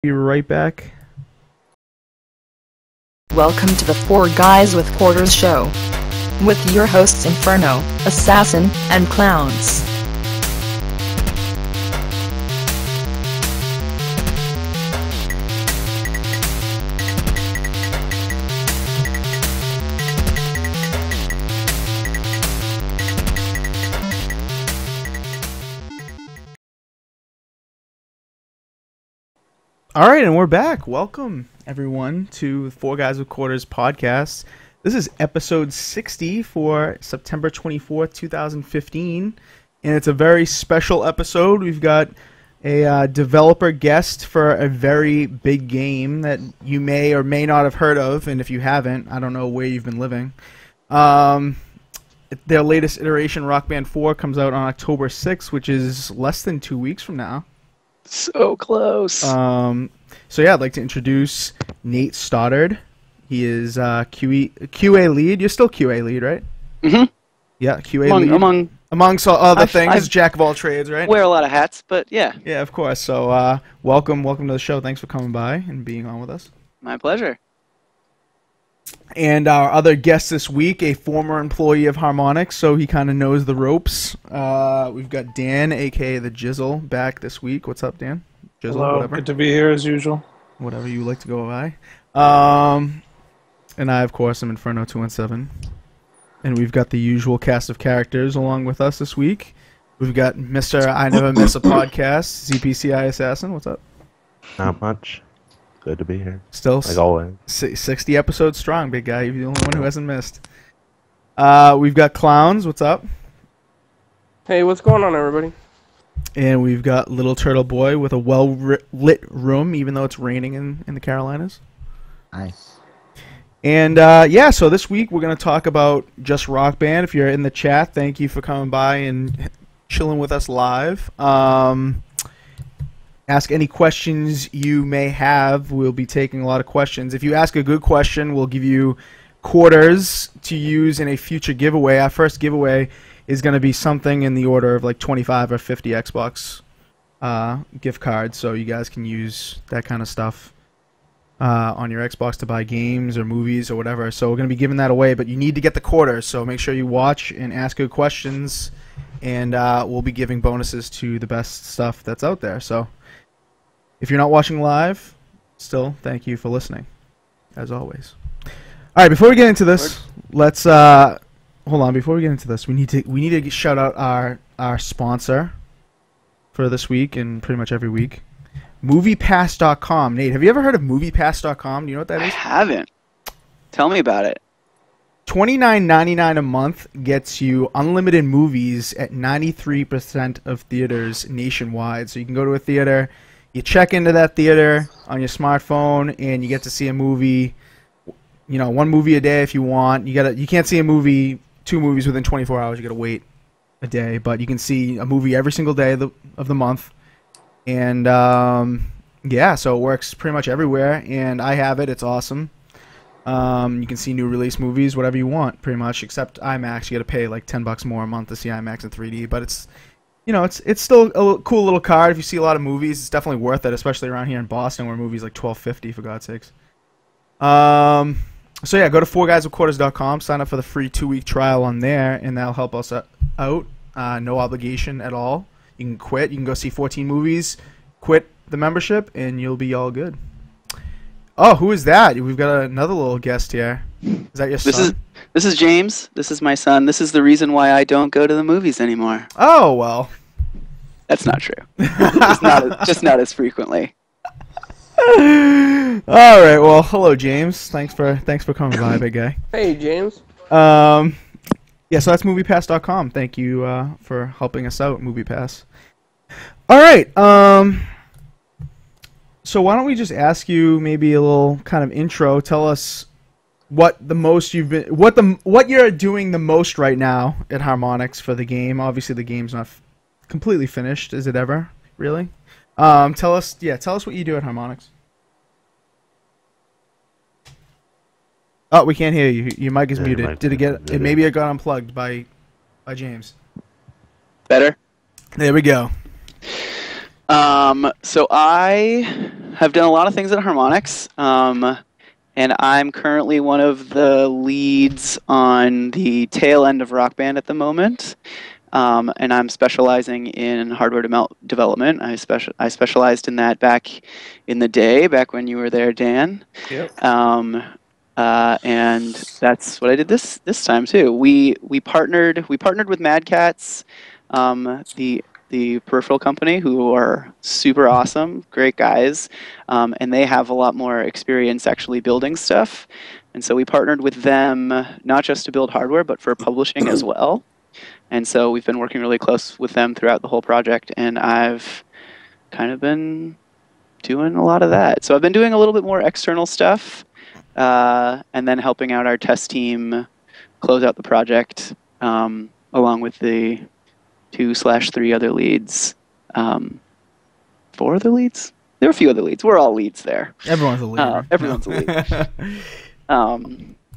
Be right back. Welcome to the Four Guys with Quarters show. With your hosts Inferno, Assassin, and Clowns. All right, and we're back. Welcome, everyone, to 4GwQPodcast podcast. This is episode 60 for September 24th, 2015, and it's a very special episode. We've got a developer guest for a very big game that you may or may not have heard of, and if you haven't, I don't know where you've been living. Their latest iteration, Rock Band 4, comes out on October 6th, which is less than 2 weeks from now. So close. So yeah, I'd like to introduce Nate Stoddard. He is QA lead. You're still QA lead, right? Mm-hmm. Yeah, QA lead. Amongst other things, jack of all trades, right? Wear a lot of hats, but yeah. Yeah, of course. So welcome to the show. Thanks for coming by and being on with us. My pleasure. And our other guest this week, a former employee of Harmonix, so he kind of knows the ropes. We've got Dan, a.k.a. the Jizzle, back this week. What's up, Dan? Jizzle, hello, whatever. good to be here as usual. Whatever you like to go by. And I, of course, am Inferno217. And we've got the usual cast of characters along with us this week. We've got Mr. I Never Miss a Podcast, ZPCI Assassin. What's up? Not much. Good to be here. Still like always. 60 episodes strong, big guy. You're the only one who hasn't missed. We've got Clowns. What's up? Hey, what's going on, everybody? And we've got Little Turtle Boy with a well-lit room, even though it's raining in the Carolinas. Nice. And, yeah, so this week we're going to talk about just Rock Band. If you're in the chat, thank you for coming by and chilling with us live. Ask any questions you may have. We'll be taking a lot of questions. If you ask a good question, we'll give you quarters to use in a future giveaway. Our first giveaway is going to be something in the order of like 25 or 50 Xbox gift cards, so you guys can use that kind of stuff on your Xbox to buy games or movies or whatever. So we're going to be giving that away, but you need to get the quarters, so make sure you watch and ask good questions, and we'll be giving bonuses to the best stuff that's out there. So if you're not watching live, still, thank you for listening, as always. All right, before we get into this, let's hold on. Before we get into this, we need to shout out our sponsor for this week and pretty much every week, MoviePass.com. Nate, have you ever heard of MoviePass.com? Do you know what that is? I haven't. Tell me about it. $29.99 a month gets you unlimited movies at 93% of theaters nationwide. So you can go to a theater, you check into that theater on your smartphone, and you get to see a movie. You know, one movie a day if you want. You can't see two movies within 24 hours. You gotta wait a day, but you can see a movie every single day of the month. And yeah, so it works pretty much everywhere. And I have it. It's awesome. You can see new release movies, whatever you want, pretty much, except IMAX. You gotta pay like $10 more a month to see IMAX in 3D, but it's, you know, it's still a cool little card. If you see a lot of movies, it's definitely worth it, especially around here in Boston where movies like $12.50 for God's sakes. So yeah, go to 4GwQPodcast.com, sign up for the free 2-week trial on there, and that'll help us out. No obligation at all. You can quit. You can go see 14 movies, quit the membership, and you'll be all good. Oh, who is that? We've got another little guest here. Is that your son? This is James. This is my son. This is the reason why I don't go to the movies anymore. Oh, well. That's not true. just not as frequently. All right. Well, hello, James. Thanks for coming by, big guy. Hey, James. Yeah, so that's MoviePass.com. Thank you for helping us out, MoviePass. All right. So why don't we just ask you maybe a little kind of intro? Tell us what you're doing the most right now at Harmonix for the game. Obviously, the game's not completely finished. Is it ever? Really? Tell us what you do at Harmonix. Oh, we can't hear you. Your mic is muted. Did it get? Maybe it got unplugged by James. Better? There we go. So I have done a lot of things at Harmonix, and I'm currently one of the leads on the tail end of Rock Band at the moment. And I'm specializing in hardware development. I specialized in that back in the day, back when you were there, Dan. Yep. And that's what I did this time too. We partnered with Mad Cats, the peripheral company, who are super awesome, great guys, and they have a lot more experience actually building stuff. And so we partnered with them not just to build hardware, but for publishing as well. And so we've been working really close with them throughout the whole project, and I've kind of been doing a lot of that. So I've been doing a little bit more external stuff, and then helping out our test team close out the project, along with the 2/3 other leads. 4 other leads? There were a few other leads. We're all leads there. Everyone's a leader. Everyone's a lead.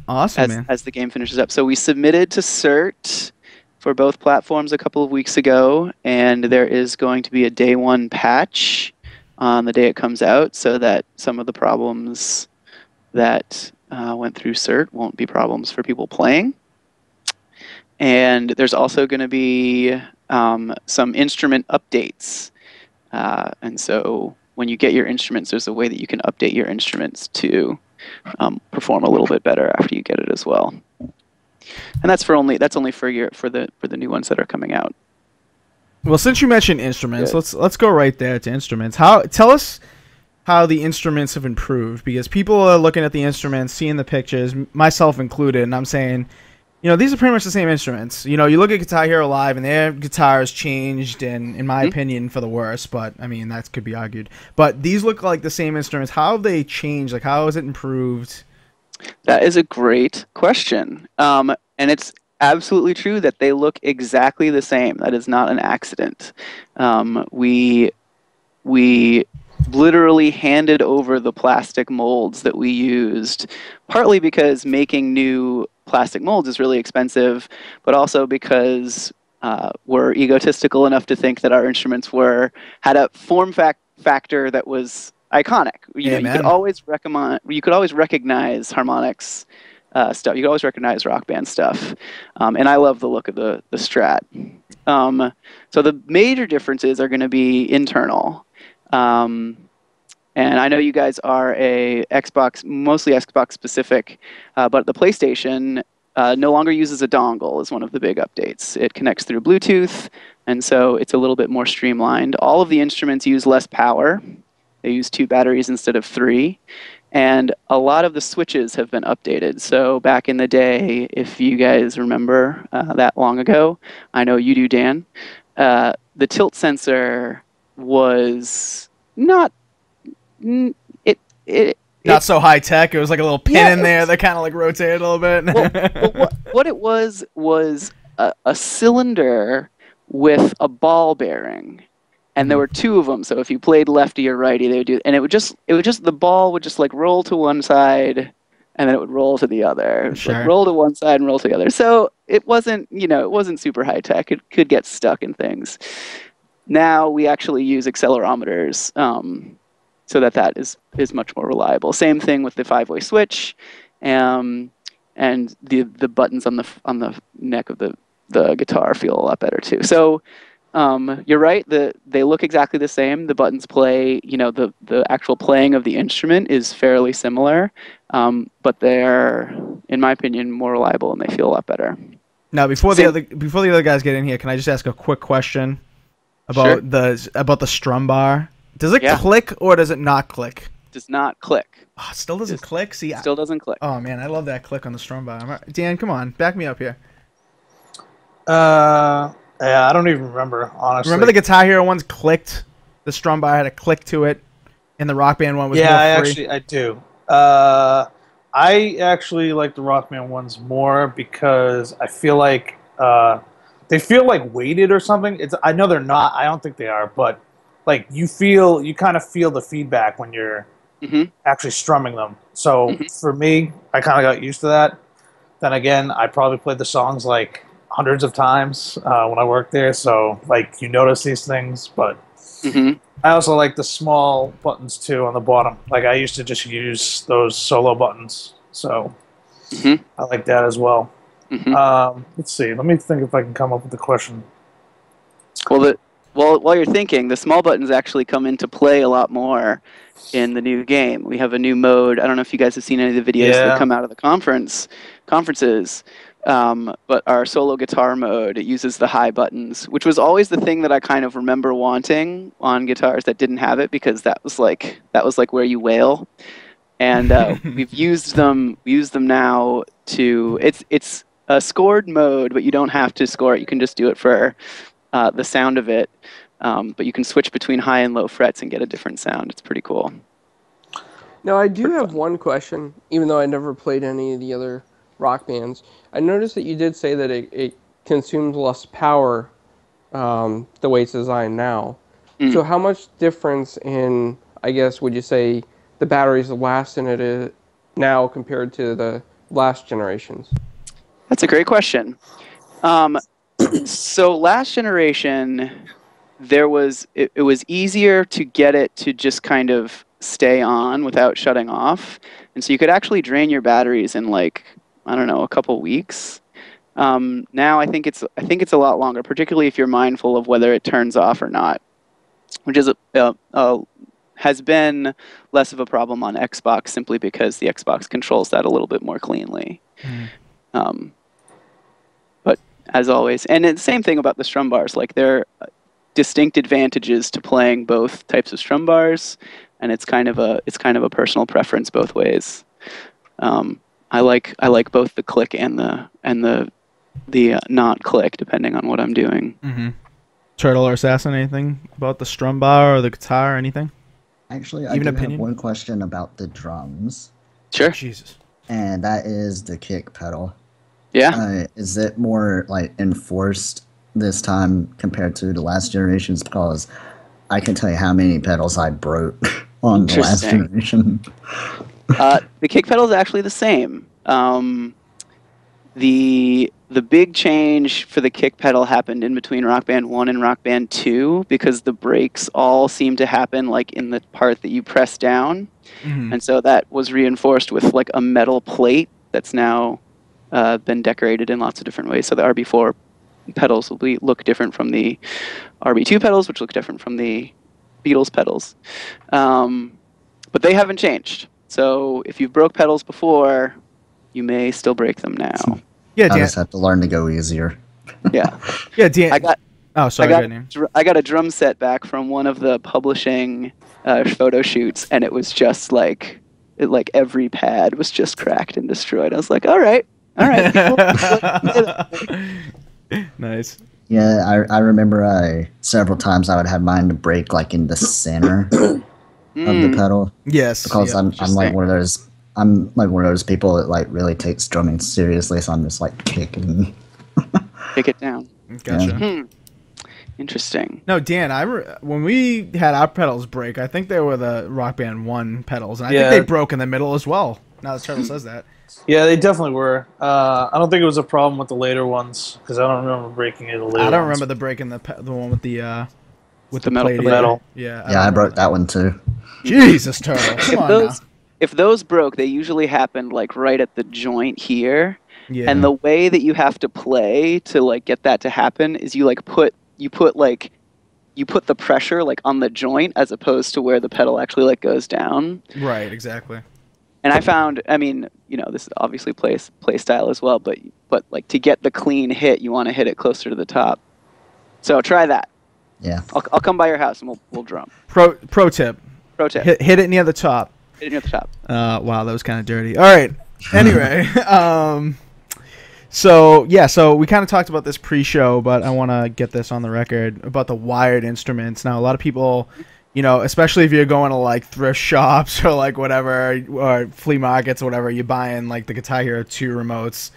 Awesome, man. As the game finishes up. So we submitted to CERT for both platforms a couple of weeks ago, and there is going to be a day 1 patch on the day it comes out, so that some of the problems that went through CERT won't be problems for people playing. And there's also going to be some instrument updates. And so when you get your instruments, there's a way that you can update your instruments to perform a little bit better after you get it as well. And that's only for the new ones that are coming out. Well, since you mentioned instruments, Good. let's go right there to instruments. Tell us how the instruments have improved, because people are looking at the instruments, seeing the pictures, myself included, and I'm saying, these are pretty much the same instruments. You look at Guitar Hero Live, and their guitars changed, and in my opinion, for the worse. But I mean, that could be argued. But these look like the same instruments. How have they changed? Like, how has it improved? That is a great question. And it's absolutely true that they look exactly the same. That is not an accident. We literally handed over the plastic molds that we used, partly because making new plastic molds is really expensive, but also because we're egotistical enough to think that our instruments had a form factor that was iconic. You could always recognize Harmonix stuff. You could always recognize Rock Band stuff. And I love the look of the Strat. So the major differences are going to be internal. And I know you guys are mostly Xbox specific, but the PlayStation no longer uses a dongle is one of the big updates. It connects through Bluetooth, and so it's a little bit more streamlined. All of the instruments use less power. They use 2 batteries instead of 3. And a lot of the switches have been updated. So back in the day, if you guys remember that long ago, I know you do, Dan, the tilt sensor was not not so high tech. It was like a little pin in there that kind of like rotated a little bit. Well, what it was a cylinder with a ball bearing, and there were 2 of them. So if you played lefty or righty, they would do, and the ball would just like roll to one side, and then it would roll to the other. Sure. Like roll to one side and roll to the other. So it wasn't super high tech. It could get stuck in things. Now we actually use accelerometers, so that is much more reliable. Same thing with the 5-way switch, and the buttons on the neck of the guitar feel a lot better too. So you're right. They look exactly the same. The buttons play. The actual playing of the instrument is fairly similar, but they're, in my opinion, more reliable and they feel a lot better. Now, before the other guys get in here, can I just ask a quick question about the strum bar? Does it click or does it not click? Does not click. Oh, it still doesn't click? See, still doesn't click. Oh, man, I love that click on the strum bar. Dan, come on. Back me up here. Yeah, I don't even remember, honestly. Remember the Guitar Hero ones clicked? The strum bar had a click to it, and the Rock Band one was more free? I do. I actually like the Rock Band ones more because I feel like they feel like weighted or something. I know they're not. I don't think they are, but like you kind of feel the feedback when you're actually strumming them. So for me, I kind of got used to that. Then again, I probably played the songs like hundreds of times when I worked there. So like you notice these things, but Mm-hmm. I also like the small buttons too on the bottom. Like I used to just use those solo buttons, so Mm-hmm. I like that as well. Mm-hmm. Let's see. Let me think if I can come up with a question. Well, while you're thinking, the small buttons actually come into play a lot more in the new game. We have a new mode. I don't know if you guys have seen any of the videos that Yeah. come out of the conferences, but our solo guitar mode, it uses the high buttons, which was always the thing that I kind of remember wanting on guitars that didn't have it, because that was like where you wail. And we've used them. We use them now to. It's a scored mode, but you don't have to score it. You can just do it for the sound of it. But you can switch between high and low frets and get a different sound. It's pretty cool. Now, I do have one question, even though I never played any of the other rock bands. I noticed that you did say that it consumes less power the way it's designed now. Mm. So how much difference in, I guess, would you say the batteries last in it is now compared to the last generations? That's a great question. So last generation, it was easier to get it to just kind of stay on without shutting off, and so you could actually drain your batteries in, like, I don't know, a couple weeks. Now I think it's a lot longer, particularly if you're mindful of whether it turns off or not, which is has been less of a problem on Xbox, simply because the Xbox controls that a little bit more cleanly. But as always, and the same thing about the strum bars, like, there are distinct advantages to playing both types of strum bars, and it's kind of a personal preference both ways. I like both the click and the not click, depending on what I'm doing. Mm-hmm. Turtle or Assassin, anything about the strum bar or the guitar or anything? Actually, I Even do opinion? have one question about the drums, Sure. Jesus. and that is the kick pedal. Yeah. Is it more like enforced this time compared to the last generations? Because I can tell you how many pedals I broke on the last Interesting. generation. The kick pedal is actually the same. The big change for the kick pedal happened in between Rock Band 1 and Rock Band 2, because the breaks all seem to happen, like, in the part that you press down. Mm-hmm. And so that was reinforced with, like, a metal plate that's now been decorated in lots of different ways. So the RB4 pedals will look different from the RB2 pedals, which look different from the Beatles pedals. But they haven't changed. So if you've broke pedals before, you may still break them now. Yeah, I Dan. just have to learn to go easier. Yeah. Yeah, Dan. I got Oh, sorry. I go ahead, I got a drum set back from one of the publishing photo shoots, and it was just like every pad was just cracked and destroyed. I was like, all right. Nice. Yeah, I remember several times I would have mine to break like in the center of the pedal, Yes. because yeah. I'm like one of those people that like really takes drumming seriously, so I'm just like kicking. Kick it down. Gotcha. Interesting. No, Dan, when we had our pedals break, I think they were the Rock Band 1 pedals, and I think they broke in the middle as well. Now that Turtle says that. Yeah, they definitely were. I don't think it was a problem with the later ones, because I don't remember breaking it. I don't remember the breaking the one with the metal plate plate. either. Yeah. Yeah, I broke that one too. Jesus, Turtle. Come on now. If those broke, they usually happened like right at the joint here. Yeah. And the way that you have to play to like get that to happen is you put the pressure like on the joint as opposed to where the pedal actually like goes down. Right, exactly. And I found, I mean, this is obviously play style as well, but like to get the clean hit, you want to hit it closer to the top. So try that. Yeah. I'll come by your house and we'll drum. Pro tip. Pro tip. Hit it near the top. Hit it near the top. Wow, that was kind of dirty. All right. Anyway, so we kind of talked about this pre-show, but I want to get this on the record about the wired instruments. Now, a lot of people, especially if you're going to like thrift shops or like whatever, or flea markets or whatever, you're buying like the Guitar Hero 2 remotes.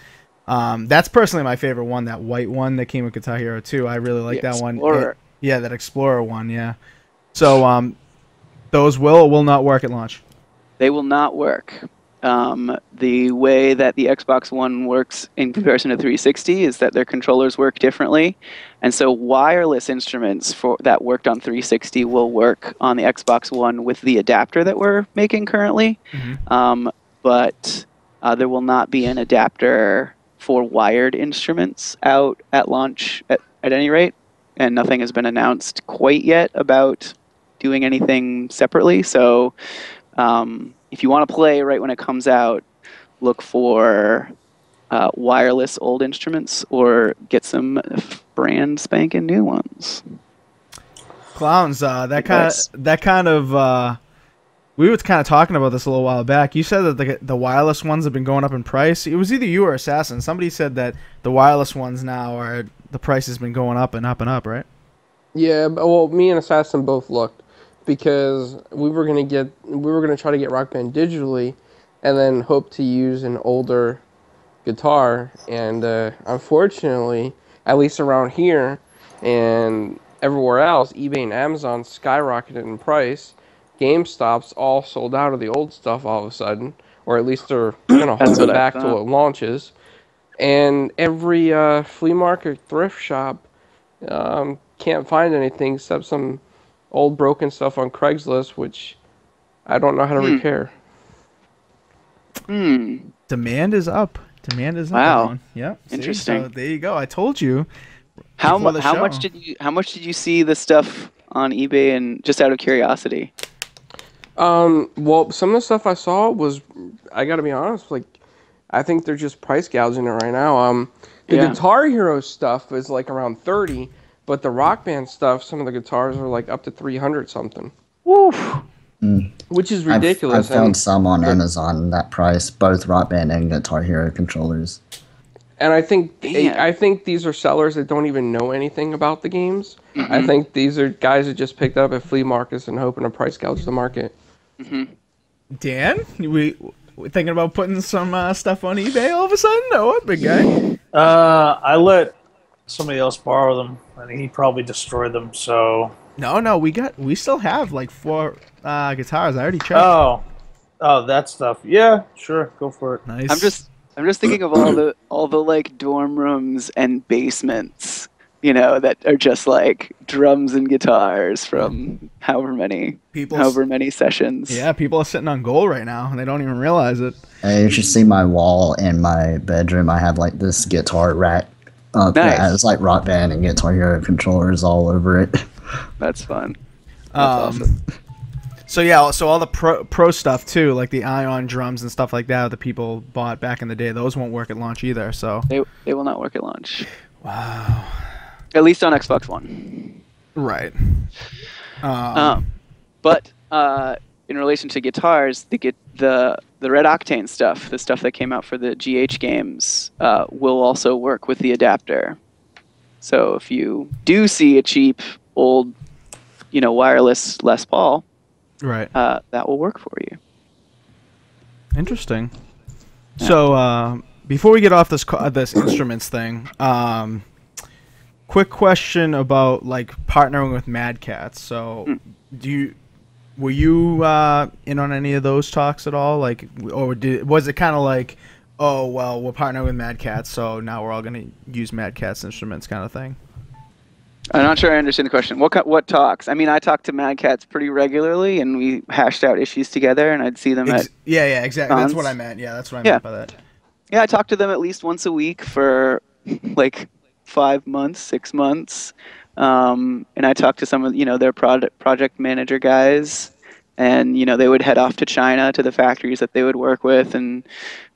That's personally my favorite one, that white one that came with Guitar Hero 2. I really like that one. Yeah, that Explorer one, yeah. So those will not work at launch. They will not work. the way that the Xbox One works in comparison to 360 is that their controllers work differently. And so wireless instruments that worked on 360 will work on the Xbox One with the adapter that we're making currently. But there will not be an adapter for wired instruments out at launch at any rate. And nothing has been announced quite yet about doing anything separately. So if you want to play right when it comes out, look for wireless old instruments or get some brand spanking new ones. Clowns, that kind of we were kind of talking about this a little while back. You said that the wireless ones have been going up in price. It was either you or Assassin. Somebody said that the wireless ones now the price has been going up and up and up, right? Yeah, well, me and Assassin both looked because we were gonna try to get Rock Band digitally, and then hope to use an older guitar. And unfortunately, at least around here and everywhere else, eBay and Amazon skyrocketed in price. GameStop's all sold out of the old stuff all of a sudden, or at least they're gonna hold it back till it launches. And every flea market, thrift shop, can't find anything except some old broken stuff on Craigslist, which I don't know how to repair. Demand is up. Demand is up. Wow. Yep. Interesting. So there you go. I told you. How much did you see the stuff on eBay, and just out of curiosity? Well, some of the stuff I saw was, I gotta be honest, like, I think they're just price gouging it right now. The Guitar Hero stuff is like around 30, but the Rock Band stuff, some of the guitars are like up to 300 something. Woof. Which is ridiculous. I found some on Amazon that price, both Rock Band and Guitar Hero controllers. And I think these are sellers that don't even know anything about the games. I think these are guys that just picked up at flea markets and hoping to price gouge the market. Dan, we thinking about putting some stuff on eBay all of a sudden? No, what, big guy? I let somebody else borrow them, and he probably destroyed them. So no, we still have like 4 guitars. I already checked. Oh, that stuff. Yeah, sure, go for it. Nice. I'm just thinking of all the like dorm rooms and basements, that are just like drums and guitars from however many sessions. Yeah, people are sitting on gold right now, and they don't even realize it. Hey, you should see my wall in my bedroom. I have like this guitar rack that has like Rock Band and Guitar Hero controllers all over it. That's fun. That's awesome. So yeah, so all the pro stuff too, like the Ion drums and stuff like that people bought back in the day, those won't work at launch either. So they will not work at launch. Wow. At least on Xbox One. Right. But in relation to guitars, the Red Octane stuff, the stuff that came out for the GH games, will also work with the adapter. So if you do see a cheap old, wireless Les Paul, right, that will work for you. Interesting. Yeah. So before we get off this instruments thing, quick question about like partnering with Mad Catz. So were you in on any of those talks at all? Like, or was it kind of like, oh well, we're partnering with Mad Catz, so now we're all gonna use Mad Catz instruments, kind of thing? I'm not sure I understand the question. What talks? I mean, I talk to Mad Catz pretty regularly, and we hashed out issues together, and I'd see them at yeah, exactly. cons. That's what I meant. Yeah, that's what I meant by that. Yeah, I talk to them at least once a week for like 5 months, 6 months, and I talk to some of their project manager guys, and they would head off to China to the factories that they would work with and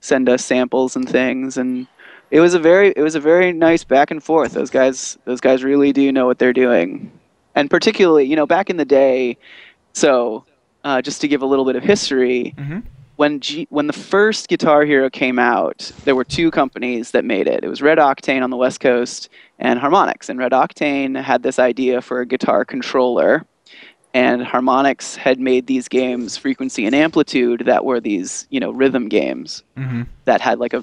send us samples and things, and it was a very nice back and forth. Those guys really do know what they're doing, and particularly back in the day. So just to give a little bit of history. When the first Guitar Hero came out, there were 2 companies that made it. It was Red Octane on the West Coast and Harmonix. And Red Octane had this idea for a guitar controller, and Harmonix had made these games, Frequency and Amplitude, that were these rhythm games that had like a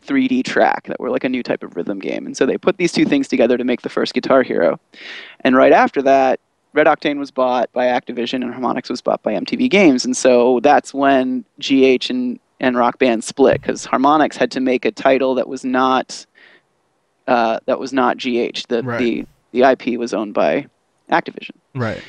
3D track that were like a new type of rhythm game. And so they put these 2 things together to make the first Guitar Hero. And right after that, Red Octane was bought by Activision and Harmonix was bought by MTV Games. And so that's when GH and Rock Band split because Harmonix had to make a title that was not GH. The IP was owned by Activision. Right.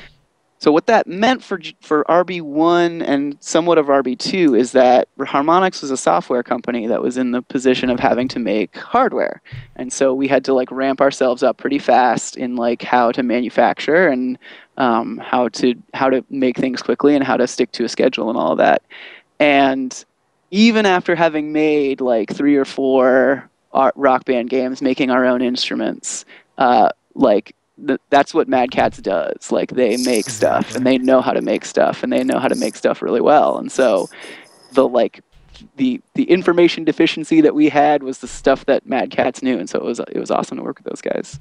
So what that meant for RB1 and somewhat of RB2 is that Harmonix was a software company that was in the position of having to make hardware. And so we had to like ramp ourselves up pretty fast in like how to manufacture and how to make things quickly and how to stick to a schedule and all of that. And even after having made like 3 or 4 Rock Band games, making our own instruments, that's what Mad Catz does. Like they make stuff and they know how to make stuff and they know how to make stuff really well. And so the information deficiency that we had was the stuff that Mad Catz knew. And so it was awesome to work with those guys.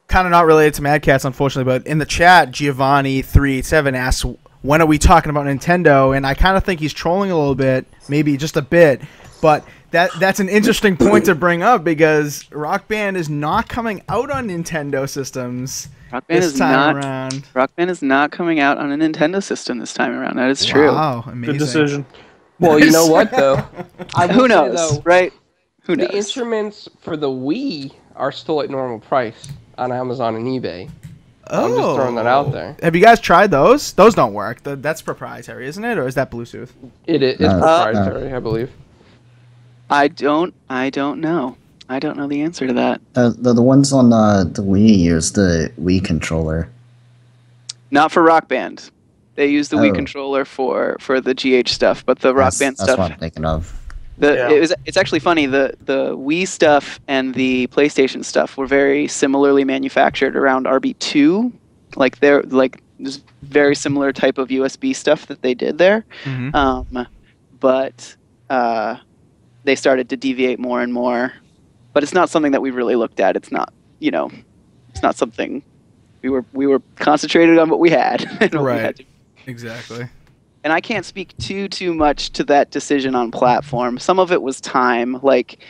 Kind of not related to Mad Catz, unfortunately, but in the chat, Giovanni387 asks, when are we talking about Nintendo? And I kind of think he's trolling a little bit, maybe just a bit, but that's an interesting point to bring up because Rock Band is not coming out on Nintendo systems this time around. Rock Band is not coming out on a Nintendo system this time around. That is true. Wow, amazing. Good decision. Well, you know what, though? Who knows, right? Who knows? The instruments for the Wii are still at normal price on Amazon and eBay. I'm just throwing that out there. Have you guys tried those? Those don't work. That's proprietary, isn't it? Or is that Bluetooth? It is proprietary, I believe. I don't know. I don't know the answer to that. The ones on the Wii use the Wii controller. Not for Rock Band. They use the Wii controller for the GH stuff, but the Rock Band stuff. That's what I'm thinking of. It's actually funny. The Wii stuff and the PlayStation stuff were very similarly manufactured around RB2. Like there's very similar type of USB stuff that they did there. Mm-hmm. But they started to deviate more and more. But it's not something that we really looked at. It's not, it's not something we were concentrated on what we had. And what we had to. Exactly. And I can't speak too much to that decision on platform. Some of it was time. Like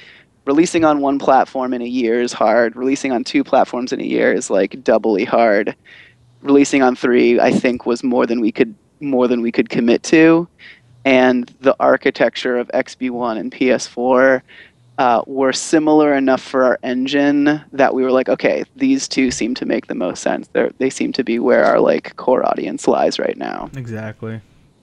releasing on one platform in a year is hard. Releasing on 2 platforms in a year is like doubly hard. Releasing on 3, I think, was more than we could commit to. And the architecture of XB1 and PS4 were similar enough for our engine that we were like, okay, these 2 seem to make the most sense. They seem to be where our like core audience lies right now. Exactly.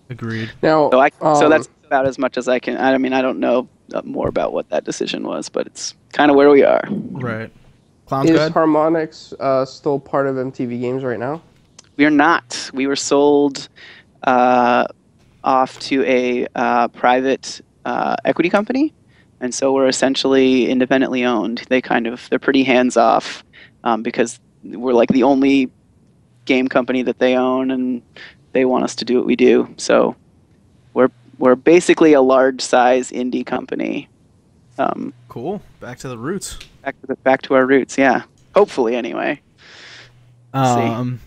Agreed. Now, so that's about as much as I can. I mean, I don't know more about what that decision was, but it's kind of where we are. Right. Clown's is good? Harmonix still part of MTV Games right now? We are not. We were sold off to a private equity company, and so we're essentially independently owned. They're pretty hands off because we're like the only game company that they own, and they want us to do what we do. So we're basically a large size indie company. Cool. Back to the roots. Back to our roots. Yeah. Hopefully, anyway. See.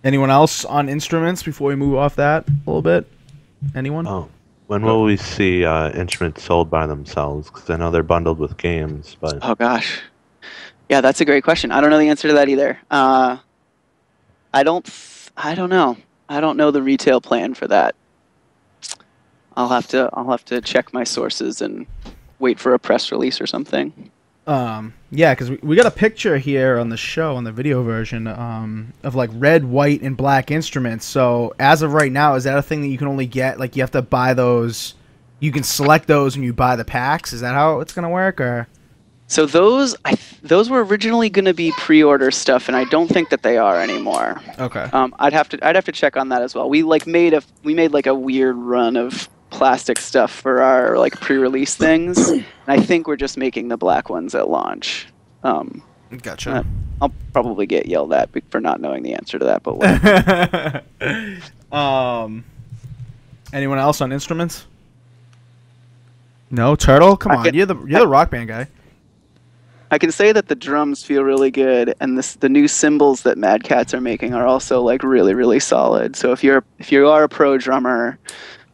Anyone else on instruments before we move off that a little bit? Anyone? Oh, when will we see instruments sold by themselves? Because I know they're bundled with games, but oh gosh, yeah, that's a great question. I don't know the answer to that either. I don't know. I don't know the retail plan for that. I'll have to check my sources and wait for a press release or something. Yeah, because we got a picture here on the show, on the video version, of like red, white, and black instruments. So as of right now, is that a thing that you can only get? Like you have to buy those. You can select those when you buy the packs. Is that how it's gonna work, or? So those were originally going to be pre-order stuff, and I don't think that they are anymore. Okay. I'd have to check on that as well. We made like a weird run of plastic stuff for our like pre-release things, and I think we're just making the black ones at launch. Gotcha. I'll probably get yelled at for not knowing the answer to that, but whatever. Anyone else on instruments? No, Turtle. Come on, you're the Rock Band guy. I can say that the drums feel really good, and the new cymbals that Mad Catz are making are also like really, really solid. So if you are a pro drummer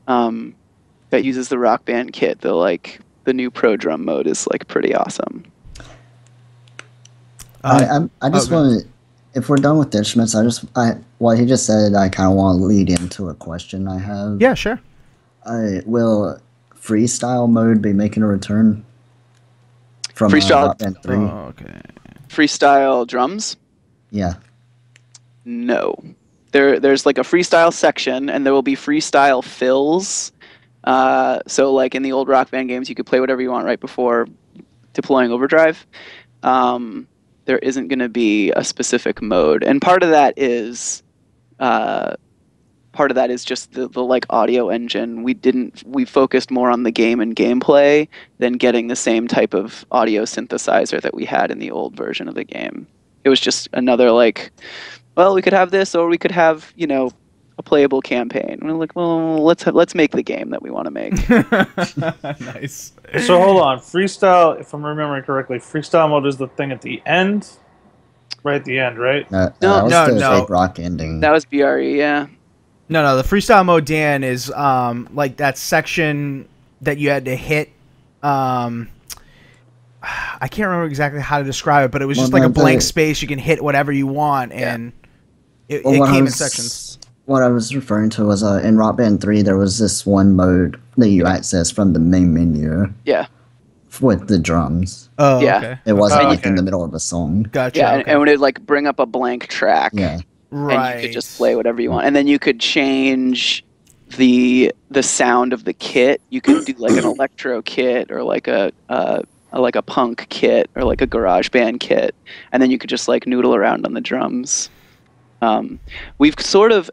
that uses the Rock Band kit, the new pro drum mode is like pretty awesome. I just want to, if we're done with the instruments, what he just said, I kind of want to lead into a question I have. Yeah, sure. Will freestyle mode be making a return from Freestyle- Rock Band 3? Oh, okay. Freestyle drums? Yeah. No. There's like a freestyle section, and there will be freestyle fills. So like in the old Rock Band games, you could play whatever you want right before deploying overdrive. There isn't going to be a specific mode, and part of that is just the like audio engine. We focused more on the game and gameplay than getting the same type of audio synthesizer that we had in the old version of the game. It was just another like, well, we could have this, or we could have, a playable campaign. And we're like, well, let's make the game that we want to make. Nice. So hold on, freestyle. If I'm remembering correctly, freestyle mode is the thing at the end, right at the end, right? That was the no. big rock ending. That was BRE, yeah. No, the freestyle mode, Dan, is like that section that you had to hit. I can't remember exactly how to describe it, but it was just like a blank space. You can hit whatever you want, and it came in sections. What I was referring to was in Rock Band 3, there was this one mode that you access from the main menu. Yeah. With the drums. Oh, Yeah. okay. It wasn't okay. in the middle of a song. Gotcha. Yeah, okay. and when it like bring up a blank track. Yeah. Right. And you could just play whatever you want. And then you could change the sound of the kit. You could do like an electro kit, or like a punk kit, or like a garage band kit. And then you could just like noodle around on the drums. We've sort of,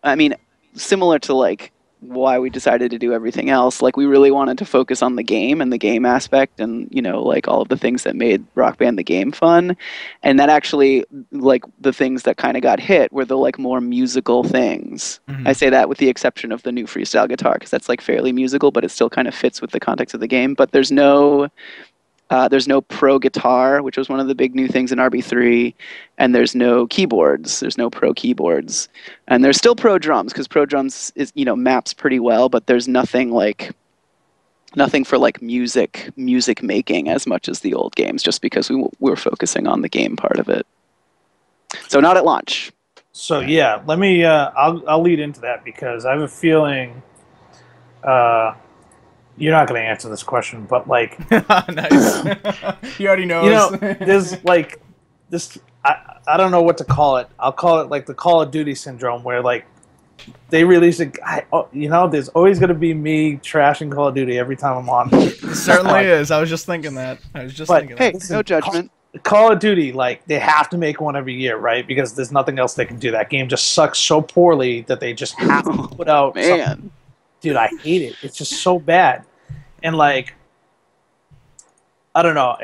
similar to like why we decided to do everything else, like we really wanted to focus on the game and the game aspect, and like all of the things that made Rock Band the game fun. And that actually, like, the things that kind of got hit were the like more musical things. Mhm. I say that with the exception of the new freestyle guitar, because that's like fairly musical, but it still kind of fits with the context of the game. But there's no pro guitar, which was one of the big new things in RB3, and there's no keyboards. There's no pro keyboards, and there's still pro drums, because pro drums is maps pretty well, but there's nothing for like music making as much as the old games, just because we were focusing on the game part of it. So not at launch. So yeah, let me. I'll lead into that, because I have a feeling. You're not going to answer this question, but like, Nice. He already knows. there's like this. I don't know what to call it. I'll call it like the Call of Duty syndrome, where like they release it. There's always going to be me trashing Call of Duty every time I'm on. It certainly is. I was just thinking that. Hey, no judgment. Call of Duty, like, they have to make one every year, right? Because there's nothing else they can do. That game just sucks so poorly that they just have to put out something. Dude, I hate it. It's just so bad. And like, I don't know.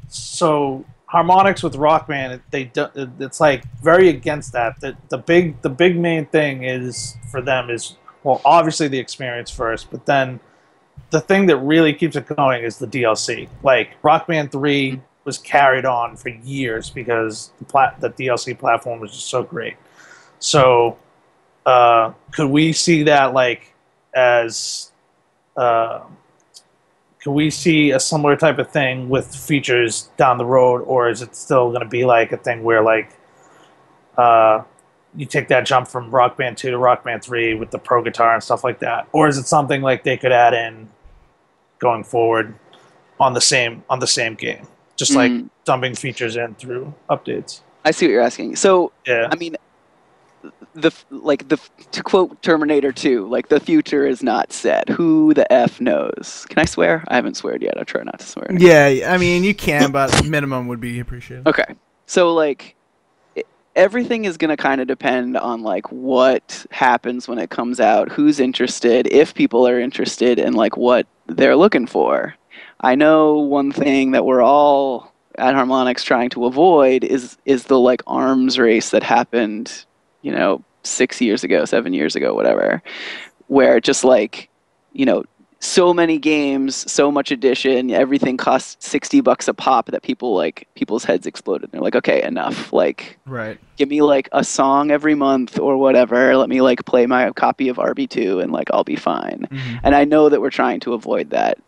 So Harmonix with Rock Band, it's like very against that. The big main thing is for them is, well, obviously the experience first, but then the thing that really keeps it going is the DLC. Like, Rock Band 3 was carried on for years because the DLC platform was just so great. So could we see that like as could we see a similar type of thing with features down the road, or is it still going to be like a thing where like you take that jump from Rock Band 2 to Rock Band 3 with the pro guitar and stuff like that, or is it something like they could add in going forward on the same game, just like dumping features in through updates? I see what you're asking. So Yeah. I mean, to quote Terminator 2, like, the future is not set. Who the F knows? Can I swear? I haven't sweared yet. I'll try not to swear. Yeah, I mean, you can, but minimum would be appreciated. Okay. So, like, everything is going to kind of depend on, like, what happens when it comes out, who's interested, if people are interested in, like, what they're looking for. I know one thing that we're all at Harmonix trying to avoid is the, like, arms race that happened, 6 years ago, 7 years ago, whatever, where just like, so many games, so much edition, everything costs $60 a pop, that people's heads exploded. They're like, okay, enough. Like, Right. give me like a song every month or whatever. Let me like play my copy of RB2 and like I'll be fine. Mm-hmm. And I know that we're trying to avoid that.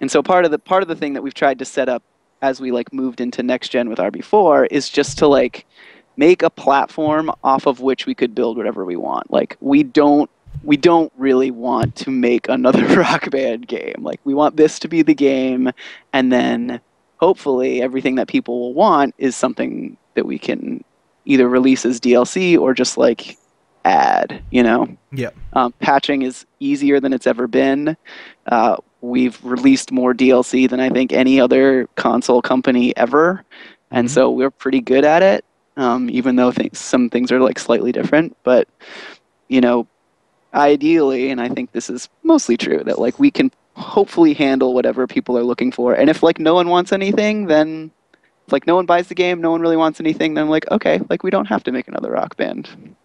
And so part of the thing that we've tried to set up as we like moved into next gen with RB4 is just to like make a platform off of which we could build whatever we want. Like, we don't we don't really want to make another Rock Band game. Like, we want this to be the game, and then hopefully everything that people will want is something that we can either release as DLC or just like add, you know? Yep. Patching is easier than it's ever been. We've released more DLC than I think any other console company ever, and so we're pretty good at it. Even though some things are like slightly different, but you know, ideally, and I think this is mostly true, that like we can hopefully handle whatever people are looking for. And if like no one wants anything, then if like no one buys the game, no one really wants anything, then I'm like, okay, like we don't have to make another Rock Band.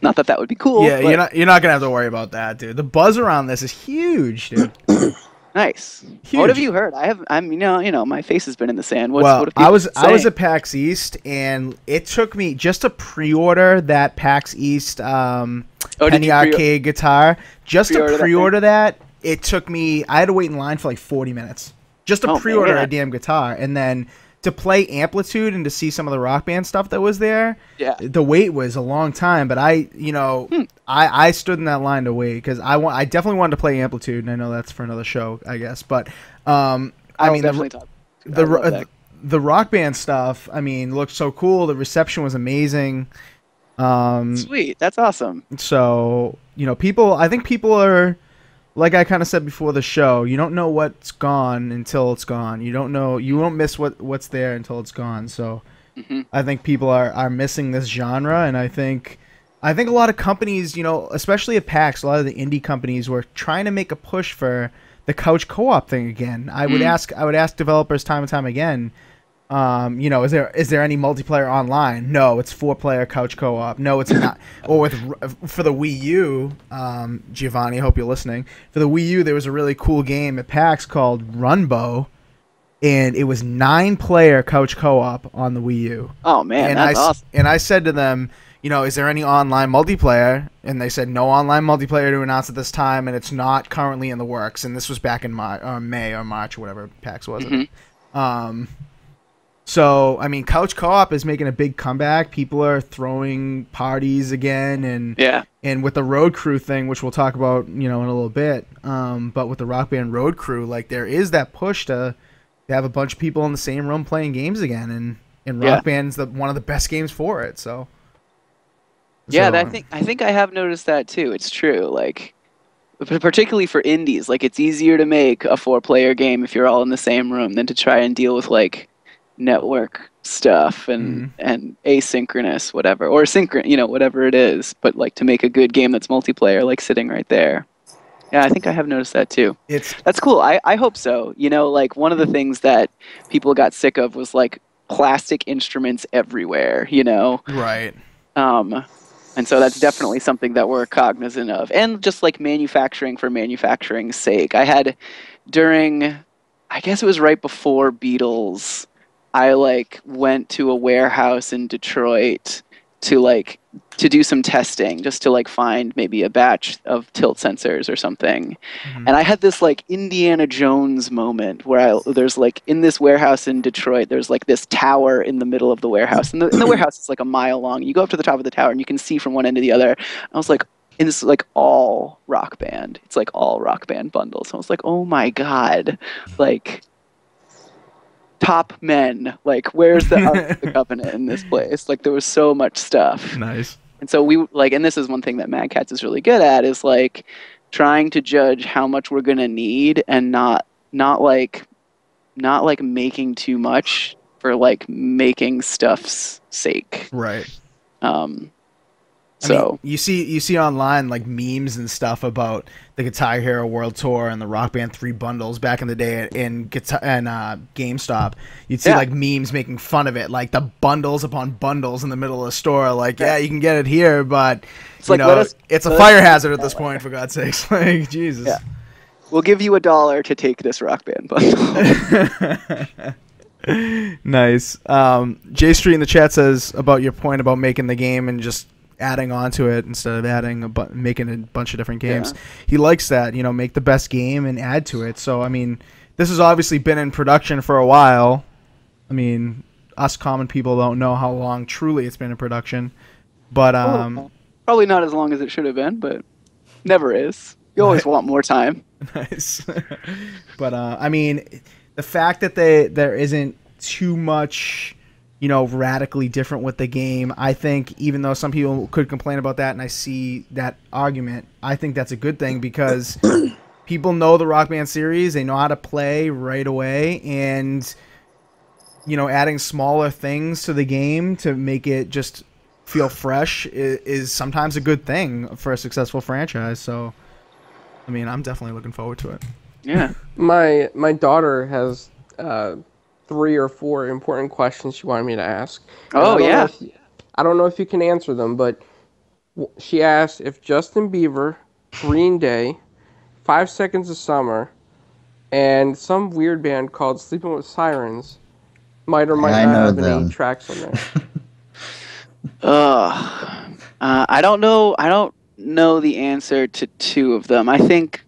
Not that that would be cool. Yeah, but you're not gonna have to worry about that, dude. The buzz around this is huge, dude. Nice. Huge. What have you heard? I'm you know my face has been in the sand. What Well, have I was saying? at PAX East, and it took me just to pre-order that PAX East did Penny you Arcade guitar. Just to pre-order that pre-order that, it took me. I had to wait in line for like 40 minutes just to Oh, pre-order man. a damn guitar, and then to play Amplitude and to see some of the Rock Band stuff that was there. Yeah. The wait was a long time, but I stood in that line to wait because I definitely wanted to play Amplitude, and I know that's for another show, I guess. But I mean, definitely talk. I love that. the Rock Band stuff, I mean, looked so cool. The reception was amazing. Sweet. That's awesome. So, you know, I think people are, like I kind of said before the show, you don't know what's gone until it's gone. You won't miss what's there until it's gone. So I think people are missing this genre, and I think a lot of companies, you know, especially at PAX, a lot of the indie companies were trying to make a push for the couch co-op thing again. I would ask developers time and time again, you know, is there any multiplayer online? No, it's 4-player couch co-op. No, it's not. Or for the Wii U, Giovanni, I hope you're listening. For the Wii U, there was a really cool game at PAX called Runbow, and it was 9-player couch co-op on the Wii U. Oh man, And that's awesome. And I said to them, you know, is there any online multiplayer? And they said no online multiplayer to announce at this time, and it's not currently in the works. And this was back in May or March or whatever PAX was. So, I mean, couch co-op is making a big comeback. People are throwing parties again, and with the Road Crew thing, which we'll talk about, you know, in a little bit. But with the Rock Band Road Crew, like there is that push to have a bunch of people in the same room playing games again, and Rock Band's one of the best games for it. So, I think I have noticed that too. It's true. Like, particularly for indies, like it's easier to make a 4-player game if you're all in the same room than to try and deal with like network stuff and asynchronous whatever, or synchronous, you know, whatever it is. But like to make a good game that's multiplayer, like sitting right there. Yeah, I think I have noticed that too. That's cool. I hope so. You know, like one of the things that people got sick of was like plastic instruments everywhere, you know? Right. And so that's definitely something that we're cognizant of. And just like manufacturing for manufacturing's sake. I had I guess it was right before Beatles, I like went to a warehouse in Detroit to do some testing, just to like find maybe a batch of tilt sensors or something. And I had this like Indiana Jones moment where there's like in this warehouse in Detroit, there's like this tower in the middle of the warehouse, and the warehouse is like a mile long. You go up to the top of the tower and you can see from one end to the other. I was like, and it's like all Rock Band. It's like all Rock Band bundles. I was like, oh my god, like top men, like where's the Ark of the Covenant in this place? Like there was so much stuff. Nice. And so we like, and this is one thing that Mad Catz is really good at, is like trying to judge how much we're gonna need and not like making too much for like making stuff's sake. Right. So I mean, you see online like memes and stuff about the Guitar Hero World Tour and the Rock Band 3 bundles back in the day in GameStop. You'd see like memes making fun of it, like the bundles upon bundles in the middle of the store. Like, yeah, you can get it here, but it's you know, it's a fire hazard at this point, for God's sakes. Like, Jesus. Yeah. We'll give you $1 to take this Rock Band bundle. Nice. J Street in the chat says about your point about making the game and just adding on to it instead of making a bunch of different games. Yeah. He likes that, you know, make the best game and add to it. So, I mean, this has obviously been in production for a while. I mean, us common people don't know how long truly it's been in production. But probably not as long as it should have been, but Never is. You always want more time. Nice. But I mean, the fact that there isn't too much, radically different with the game, I think, even though some people could complain about that, and I see that argument, I think that's a good thing because people know the Rock Band series, they know how to play right away, and adding smaller things to the game to make it just feel fresh is sometimes a good thing for a successful franchise. So, I mean, I'm definitely looking forward to it. Yeah. My daughter has 3 or 4 important questions she wanted me to ask. Oh, yeah. I don't know if you can answer them, but she asked if Justin Bieber, Green Day, 5 Seconds of Summer, and some weird band called Sleeping with Sirens might or might not have any tracks on there. I don't know. I don't know the answer to 2 of them. I think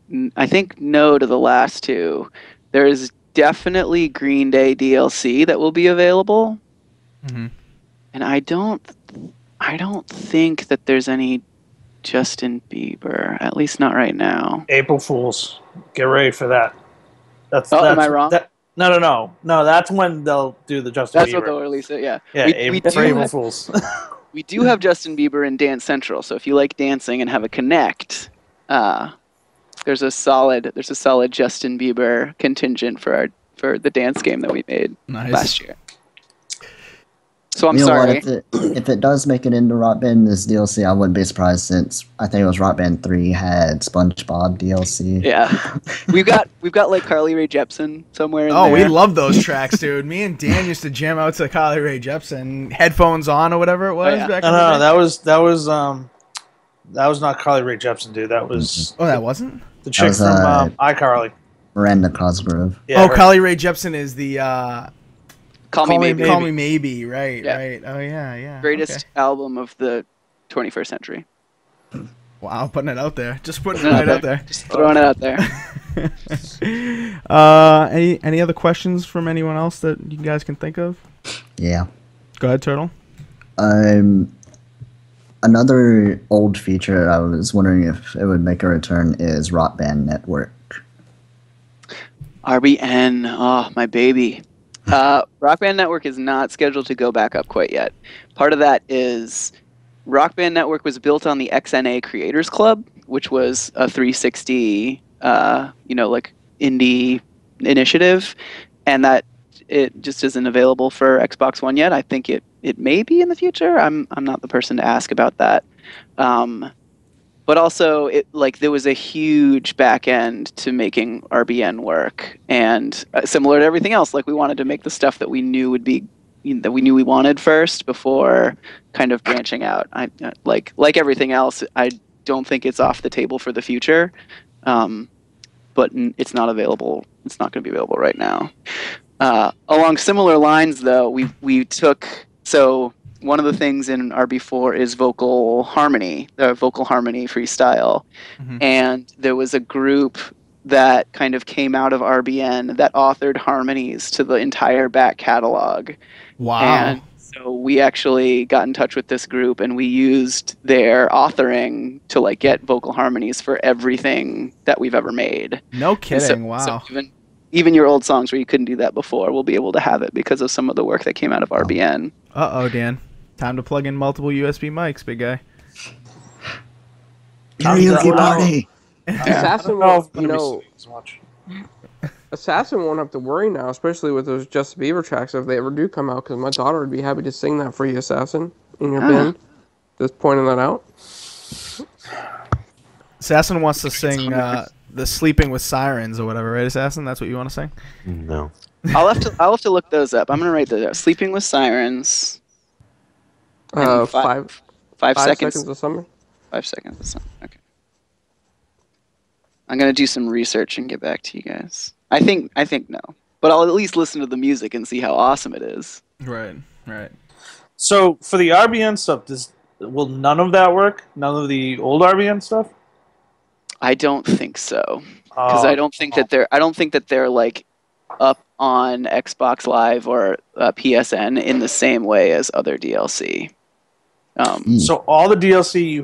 no to the last 2. There is definitely Green Day DLC that will be available, and I don't think that there's any Justin Bieber, at least not right now. April Fools, get ready for that. That's am I wrong? No. That's when they'll do the Justin That's Bieber. what they'll release it. Yeah. Yeah, April Fools. We do have Justin Bieber in Dance Central, so if you like dancing and have a Connect, there's a solid Justin Bieber contingent for the dance game that we made last year. So I'm sorry. If it does make it into Rock Band this DLC, I wouldn't be surprised since I think it was Rock Band 3 had SpongeBob DLC. Yeah, we've got like Carly Rae Jepsen somewhere in there. Oh, we love those tracks, dude. Me and Dan used to jam out to Carly Rae Jepsen, headphones on or whatever it was back in the day. No, that was not Carly Rae Jepsen, dude. That was that wasn't the chick from iCarly. Miranda Cosgrove. Yeah, Carly Rae Jepsen is the Call Me Maybe. Call Me Maybe, right, Yeah. right. Oh, yeah. Greatest album of the 21st century. Wow, putting it out there. Just putting it right out there. Just throwing it out there. Any other questions from anyone else that you guys can think of? Yeah. Go ahead, Turtle. Another old feature I was wondering if it would make a return is Rock Band Network. RBN, oh, my baby. Rock Band Network is not scheduled to go back up quite yet. Part of that is Rock Band Network was built on the XNA Creators Club, which was a 360, like indie initiative, and that it just isn't available for Xbox One yet. I think it may be in the future. I'm not the person to ask about that. But also, there was a huge back end to making RBN work, and similar to everything else, we wanted to make the stuff that we knew we wanted first before kind of branching out. Like everything else, I don't think it's off the table for the future, but it's not available. It's not going to be available right now. Along similar lines, though, we took one of the things in RB4 is vocal harmony freestyle. Mm-hmm. And there was a group that kind of came out of RBN that authored harmonies to the entire back catalog. Wow. And so we actually got in touch with this group and we used their authoring to get vocal harmonies for everything that we've ever made. No kidding. Wow. So even your old songs where you couldn't do that before, we'll be able to have it because of some of the work that came out of RBN. Uh-oh, Dan. Time to plug in multiple USB mics, big guy. Karaoke party. Assassin won't have to worry now, especially with those Justin Bieber tracks if they ever do come out, because my daughter would be happy to sing that for you, Assassin, in your band. Just pointing that out. Assassin wants to sing the Sleeping with Sirens or whatever, right, Assassin? That's what you want to sing? No. I'll have to look those up. I'm gonna write those out. Sleeping with Sirens. 5 seconds of summer. 5 seconds of summer. Okay. I'm gonna do some research and get back to you guys. I think no, but I'll at least listen to the music and see how awesome it is. Right. So for the RBN stuff, will none of that work? None of the old RBN stuff? I don't think so, because I don't think that they're up on Xbox Live or PSN in the same way as other DLC. So all the DLC you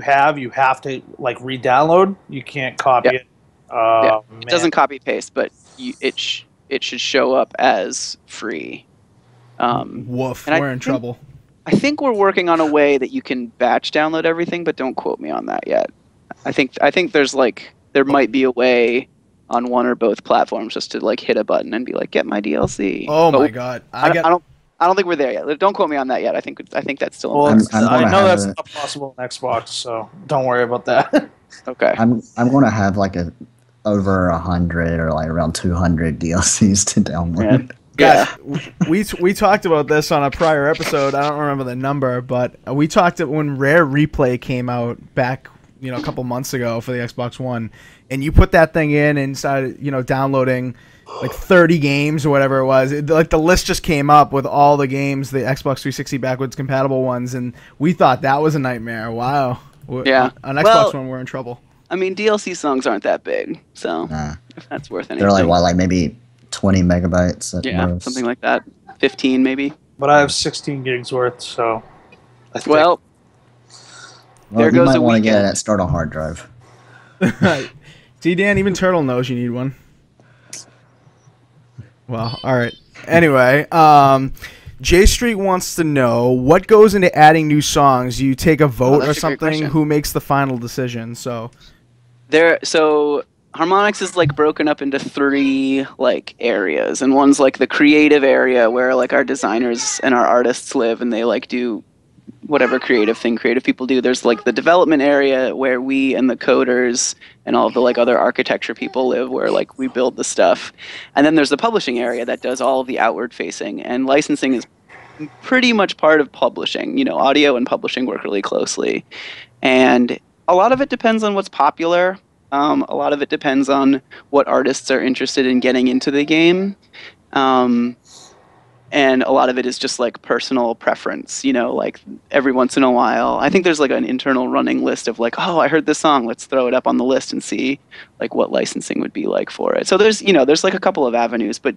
have to like re-download. You can't copy it. It doesn't copy paste, but it should show up as free. Woof, and we're in trouble. I think we're working on a way that you can batch download everything, but don't quote me on that yet. I think there might be a way on one or both platforms just to like hit a button and be like, get my DLC. Oh my god! I don't think we're there yet. Don't quote me on that yet. I think that's still. Well, I know that's a, not possible on Xbox, so don't worry about that. Okay. I'm gonna have like over 100 or like around 200 DLCs to download. Yeah. We talked about this on a prior episode. I don't remember the number, but we talked when Rare Replay came out back, a couple months ago for the Xbox One, and you put that thing in and started, downloading like 30 games or whatever it was. Like the list just came up with all the games, the Xbox 360 backwards compatible ones, and we thought that was a nightmare. Wow. Yeah. On Xbox One, we're in trouble. I mean, DLC songs aren't that big, so if that's worth anything. They're like maybe 20 megabytes at most. Something like that. 15 maybe. But I have 16 gigs worth, so I think. Well, there you goes might a want to weekend. get an external hard drive. See, Dan, even Turtle knows you need one. Well, all right. Anyway, J Street wants to know what goes into adding new songs. You take a vote or something? Who makes the final decision? So Harmonix is like broken up into 3 like areas, and one's like the creative area where like our designers and our artists live, and they like do whatever creative people do. There's like the development area where we and the coders and all of the like other architecture people live, where like we build the stuff. And then there's the publishing area that does all of the outward facing, and licensing is pretty much part of publishing. Audio and publishing work really closely, and a lot of it depends on what's popular. A lot of it depends on what artists are interested in getting into the game. And a lot of it is just like personal preference, like every once in a while. I think there's like an internal running list of like, oh, I heard this song, let's throw it up on the list and see like what licensing would be like for it. So there's like a couple of avenues, but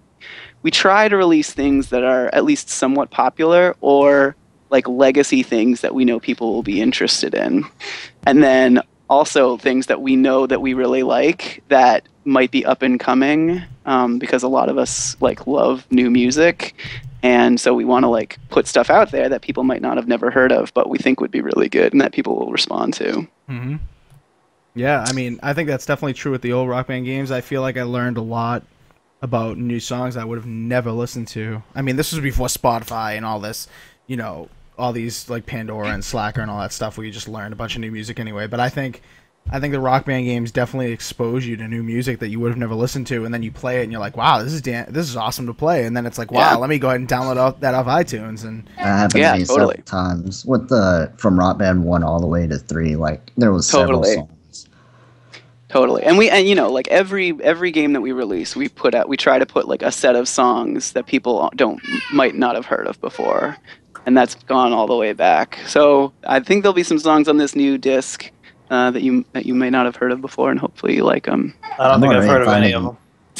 we try to release things that are at least somewhat popular or like legacy things that we know people will be interested in. And then also things that we know that we really like that might be up and coming, because a lot of us like love new music, and so we want to like put stuff out there that people might not have never heard of, but we think would be really good and that people will respond to. Mm-hmm. Yeah, I mean, I think that's definitely true with the old Rock Band games. I feel like I learned a lot about new songs I would have never listened to. I mean, this was before Spotify and all this, all these like Pandora and Slacker and all that stuff where you just learned a bunch of new music anyway. But I think the Rock Band games definitely expose you to new music that you would have never listened to, and then you play it and you're like, wow, this is awesome to play, and then it's like, wow, let me go ahead and download that off iTunes. And that happened to me several times with from Rock Band 1 all the way to 3. Like there was several songs. Totally. And like every game that we release, we try to put like a set of songs that people might not have heard of before. And that's gone all the way back. So I think there'll be some songs on this new disc that you may not have heard of before, and hopefully you like them. I don't think I've heard of any of them.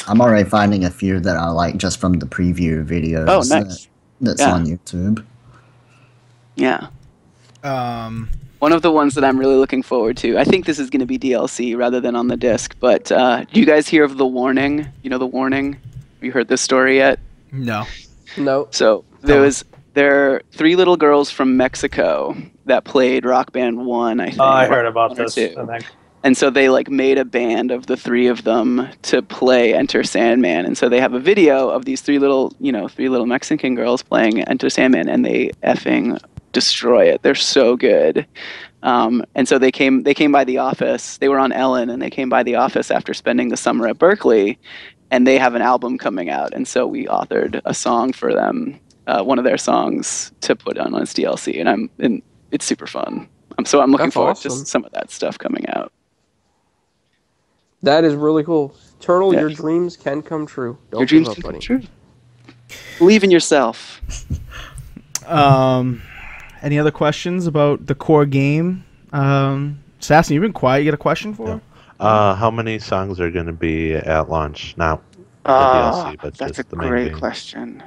I'm already finding a few that I like just from the preview videos. Oh, nice. That's on YouTube. Yeah. One of the ones that I'm really looking forward to, I think this is going to be DLC rather than on the disc, but do you guys hear of The Warning? The Warning? Have you heard this story yet? No. So there are 3 little girls from Mexico that played Rock Band 1, I think. Oh, I heard about this, I think. And so they like made a band of the 3 of them to play Enter Sandman. And so they have a video of these 3 little Mexican girls playing Enter Sandman, and they effing destroy it. They're so good. And so they came by the office. They were on Ellen, and they came by the office after spending the summer at Berkeley, and they have an album coming out. And so we authored a song for them. One of their songs to put on its DLC, and it's super fun. I'm looking forward to some of that stuff coming out. That is really cool. Turtle, your dreams can come true. Your dreams can come true. Believe in yourself. Any other questions about the core game? Assassin, you've been quiet. You got a question for? How many songs are going to be at launch? Not the DLC, but that's just a the main great game. question.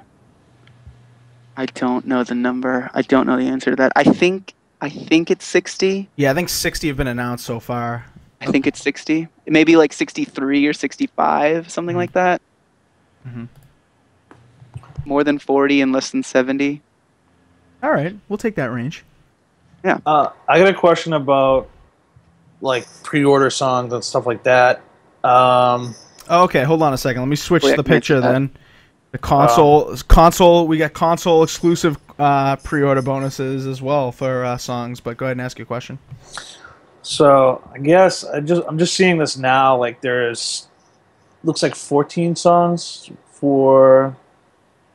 I don't know the number. I don't know the answer to that. I think I think it's 60. Yeah, I think 60 have been announced so far. I think it's 60. Maybe like 63 or 65, something like that. Mm-hmm. More than 40 and less than 70. All right, we'll take that range. Yeah. I got a question about like pre-order songs and stuff like that. Okay, hold on a second. Let me switch Wait, I the can answer picture that. then. The console. We got console exclusive pre-order bonuses as well for songs. But go ahead and ask your question. So I guess I'm just seeing this now. Like there's looks like 14 songs for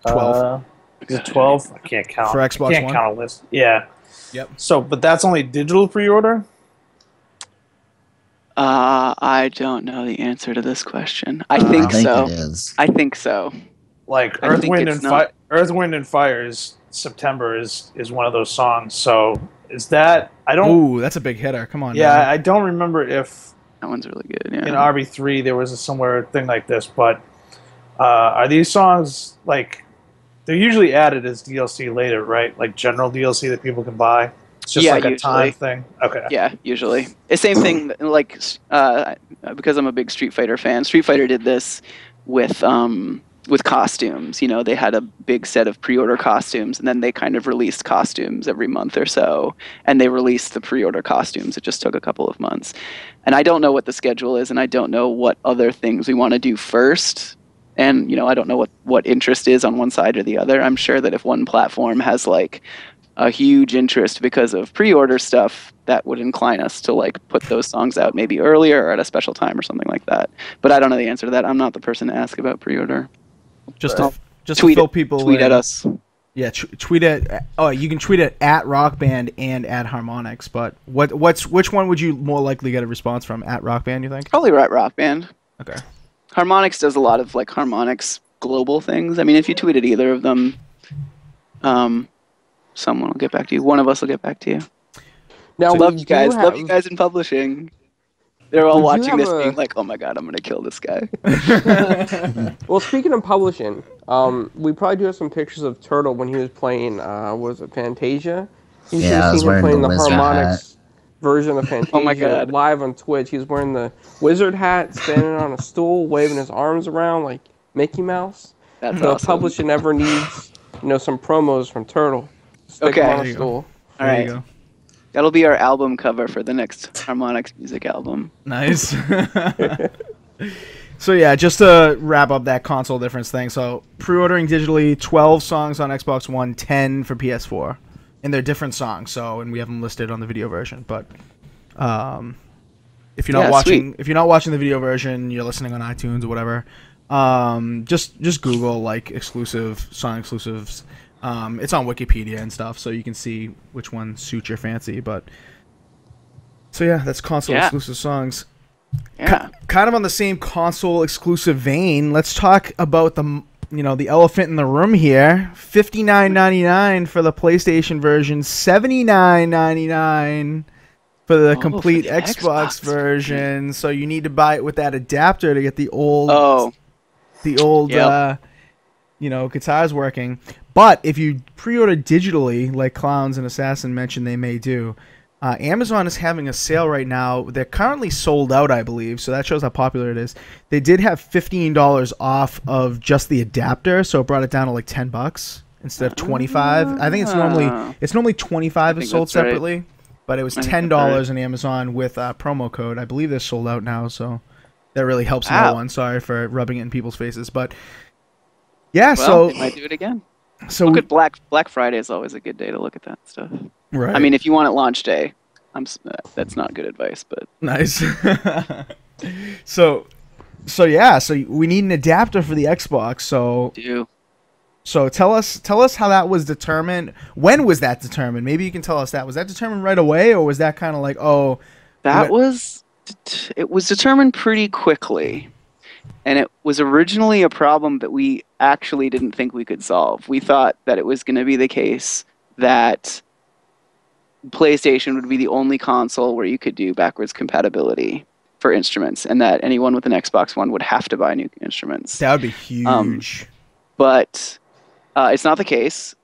12. Is it 12? I can't count. For Xbox I can't One? count a list. Yeah. Yep. So, but that's only digital pre-order. I don't know the answer to this question. I I think think so. it is. I think so. Like I think it's not. Earth, Wind and Fire is September is one of those songs. So is that I don't. Ooh, that's a big hitter. Come on. Yeah, now. I don't remember if That one's really good. Yeah. in RB3 there was a similar thing like this, but are these songs like they're usually added as DLC later, right? Like general DLC that people can buy. It's just Yeah, like a usually. time thing. Okay. Yeah, usually. The same thing, like, because I'm a big Street Fighter fan, Street Fighter did this with costumes. You know, they had a big set of pre-order costumes, and then they kind of released costumes every month or so, and they released the pre-order costumes. It just took a couple of months. And I don't know what the schedule is, and I don't know what other things we want to do first. And, you know, I don't know what interest is on one side or the other. I'm sure that if one platform has, like, a huge interest because of pre-order stuff, that would incline us to like put those songs out maybe earlier or at a special time or something like that. But I don't know the answer to that. I'm not the person to ask about pre-order. Just But to tweet fill people tweet in. at us. Yeah, tweet at. Oh, you can tweet it at Rock Band and at Harmonix. But which one would you more likely get a response from? At Rock Band, you think? Probably Rock Band. Okay. Harmonix does a lot of like Harmonix global things. I mean, if you tweeted either of them, someone will get back to you. One of us will get back to you. Now, Love you guys. Love you guys in publishing. They're all watching this being like, oh my god, I'm going to kill this guy. Well, speaking of publishing, we probably do have some pictures of Turtle when he was playing, was it Fantasia? You should Yeah, I have was seen him wearing playing the the wizard Harmonix version of Fantasia Oh my God. live on Twitch. He was wearing the wizard hat, standing on a stool, waving his arms around like Mickey Mouse. That's So if awesome. publishing ever needs, some promos from Turtle, stick him Okay. on There a you go. stool. All There right. you go. That'll be our album cover for the next Harmonix music album. Nice. So yeah, just to wrap up that console difference thing. So pre-ordering digitally, 12 songs on Xbox One, 10 for PS4, and they're different songs. So, and we have them listed on the video version. But if you're not watching the video version, you're listening on iTunes or whatever. Just Google like exclusive song exclusives. It's on Wikipedia and stuff, so you can see which one suits your fancy. But so yeah, that's console exclusive songs. Yeah. Kind of on the same console exclusive vein, let's talk about the elephant in the room here. $59.99 for the PlayStation version, $79.99 for the complete for the Xbox Xbox version. So you need to buy it with that adapter to get the old Yep. guitars working. But if you pre-order digitally, like Clowns and Assassin mentioned they may do, Amazon is having a sale right now. They're currently sold out, I believe, so that shows how popular it is. They did have $15 off of just the adapter, so it brought it down to like $10 instead of $25. I think it's normally $25 is sold that's right. separately, but it was I think $10 that's on Amazon with promo code. I believe they're sold out now, so that really helps Wow. no one. Sorry for rubbing it in people's faces, but yeah. Well, so they might do it again. so Look at Black Friday is always a good day to look at that stuff. right. I mean, if you want it launch day, that's not good advice, but Nice. So we need an adapter for the Xbox. So tell us how that was determined. When was that determined? Maybe you can tell us that. Was that determined right away, or was that kind of like, it was determined pretty quickly. And it was originally a problem that we actually didn't think we could solve. We thought that it was going to be the case that PlayStation would be the only console where you could do backwards compatibility for instruments, and that anyone with an Xbox One would have to buy new instruments. that would be huge. But it's not the case.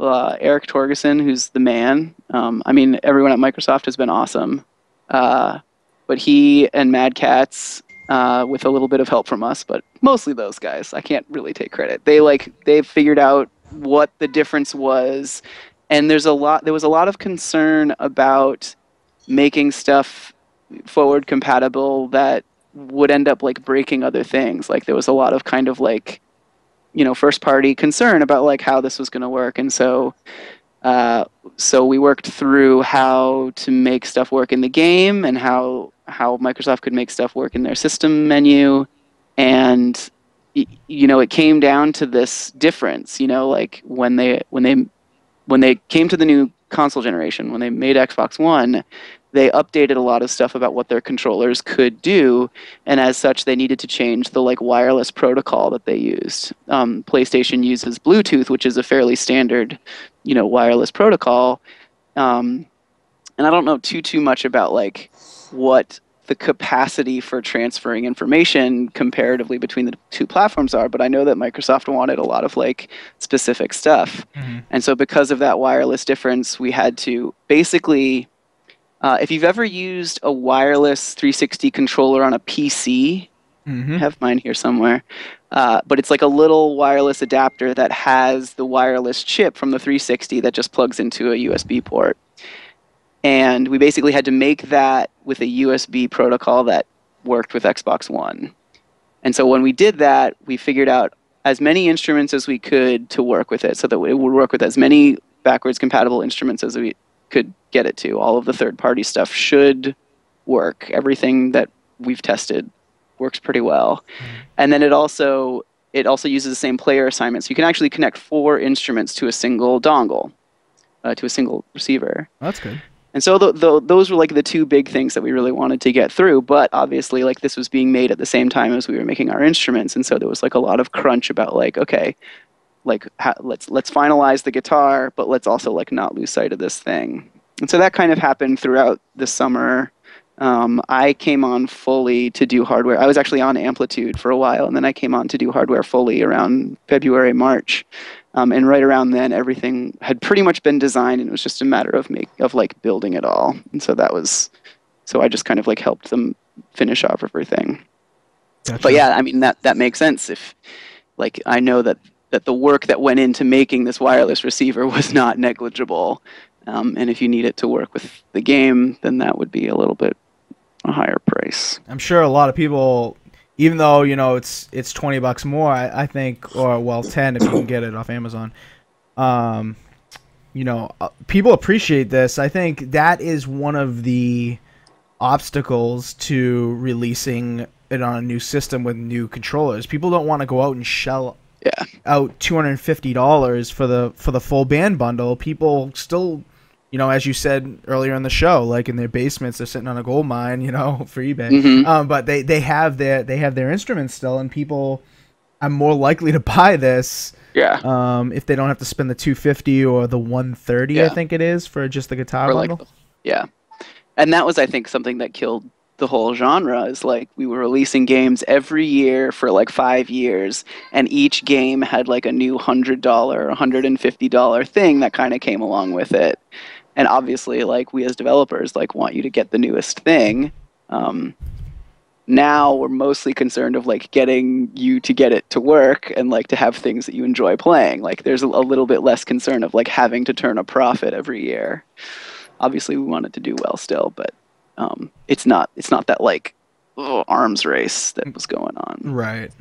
Eric Torgerson, who's the man. I mean, everyone at Microsoft has been awesome, but he and Mad Catz, with a little bit of help from us, but mostly those guys. I can't really take credit. They figured out what the difference was, and there was a lot of concern about making stuff forward compatible that would end up like breaking other things. Like there was a lot of kind of like, first party concern about like how this was going to work, and so we worked through how to make stuff work in the game and how Microsoft could make stuff work in their system menu, and it came down to this difference. Like when they came to the new console generation, when they made Xbox One, they updated a lot of stuff about what their controllers could do, and as such, they needed to change the like wireless protocol that they used. PlayStation uses Bluetooth, which is a fairly standard, wireless protocol. And I don't know too much about like what the capacity for transferring information comparatively between the two platforms are, but I know that Microsoft wanted a lot of like specific stuff. Mm-hmm. And so because of that wireless difference, we had to basically, if you've ever used a wireless 360 controller on a PC, Mm-hmm. I have mine here somewhere, but it's like a little wireless adapter that has the wireless chip from the 360 that just plugs into a USB port. And we basically had to make that with a USB protocol that worked with Xbox One. And so when we did that, we figured out as many instruments as we could to work with it, so that it would work with as many backwards compatible instruments as we could get it to. All of the third-party stuff should work. Everything that we've tested works pretty well. And then it also uses the same player assignment. So you can actually connect 4 instruments to a single dongle, to a single receiver. That's good. And so those were like the 2 big things that we really wanted to get through. But obviously, like this was being made at the same time as we were making our instruments, and so there was like a lot of crunch about like, okay, like let's finalize the guitar, but let's also like not lose sight of this thing. And so that kind of happened throughout the summer. I came on fully to do hardware. I was actually on Amplitude for a while, and then I came on to do hardware fully around February, March. And right around then, everything had pretty much been designed, and it was just a matter of like building it all. And so so I just kind of like helped them finish off everything. Gotcha. But yeah, I mean that makes sense. If like I know that the work that went into making this wireless receiver was not negligible, and if you need it to work with the game, then that would be a little bit a higher price. I'm sure a lot of people, even though it's $20 more, I think, or well, 10 if you can get it off Amazon. People appreciate this. I think that is one of the obstacles to releasing it on a new system with new controllers. People don't want to go out and shell out $250 for the full band bundle. People still, as you said earlier in the show, like in their basements, they're sitting on a gold mine, for eBay. Mm-hmm. But they have their instruments still, and people are more likely to buy this. Yeah. If they don't have to spend the $250 or the $130, I think it is, for just the guitar bundle. Yeah. And that was, I think, something that killed the whole genre. Is like we were releasing games every year for like 5 years, and each game had like a new $100, $150 thing that kind of came along with it. And obviously, like we as developers like want you to get the newest thing. Now we're mostly concerned of like getting you to get it to work and like to have things that you enjoy playing. Like there's a little bit less concern of like having to turn a profit every year. Obviously, we want it to do well still, but it's not that like arms race that was going on. Right.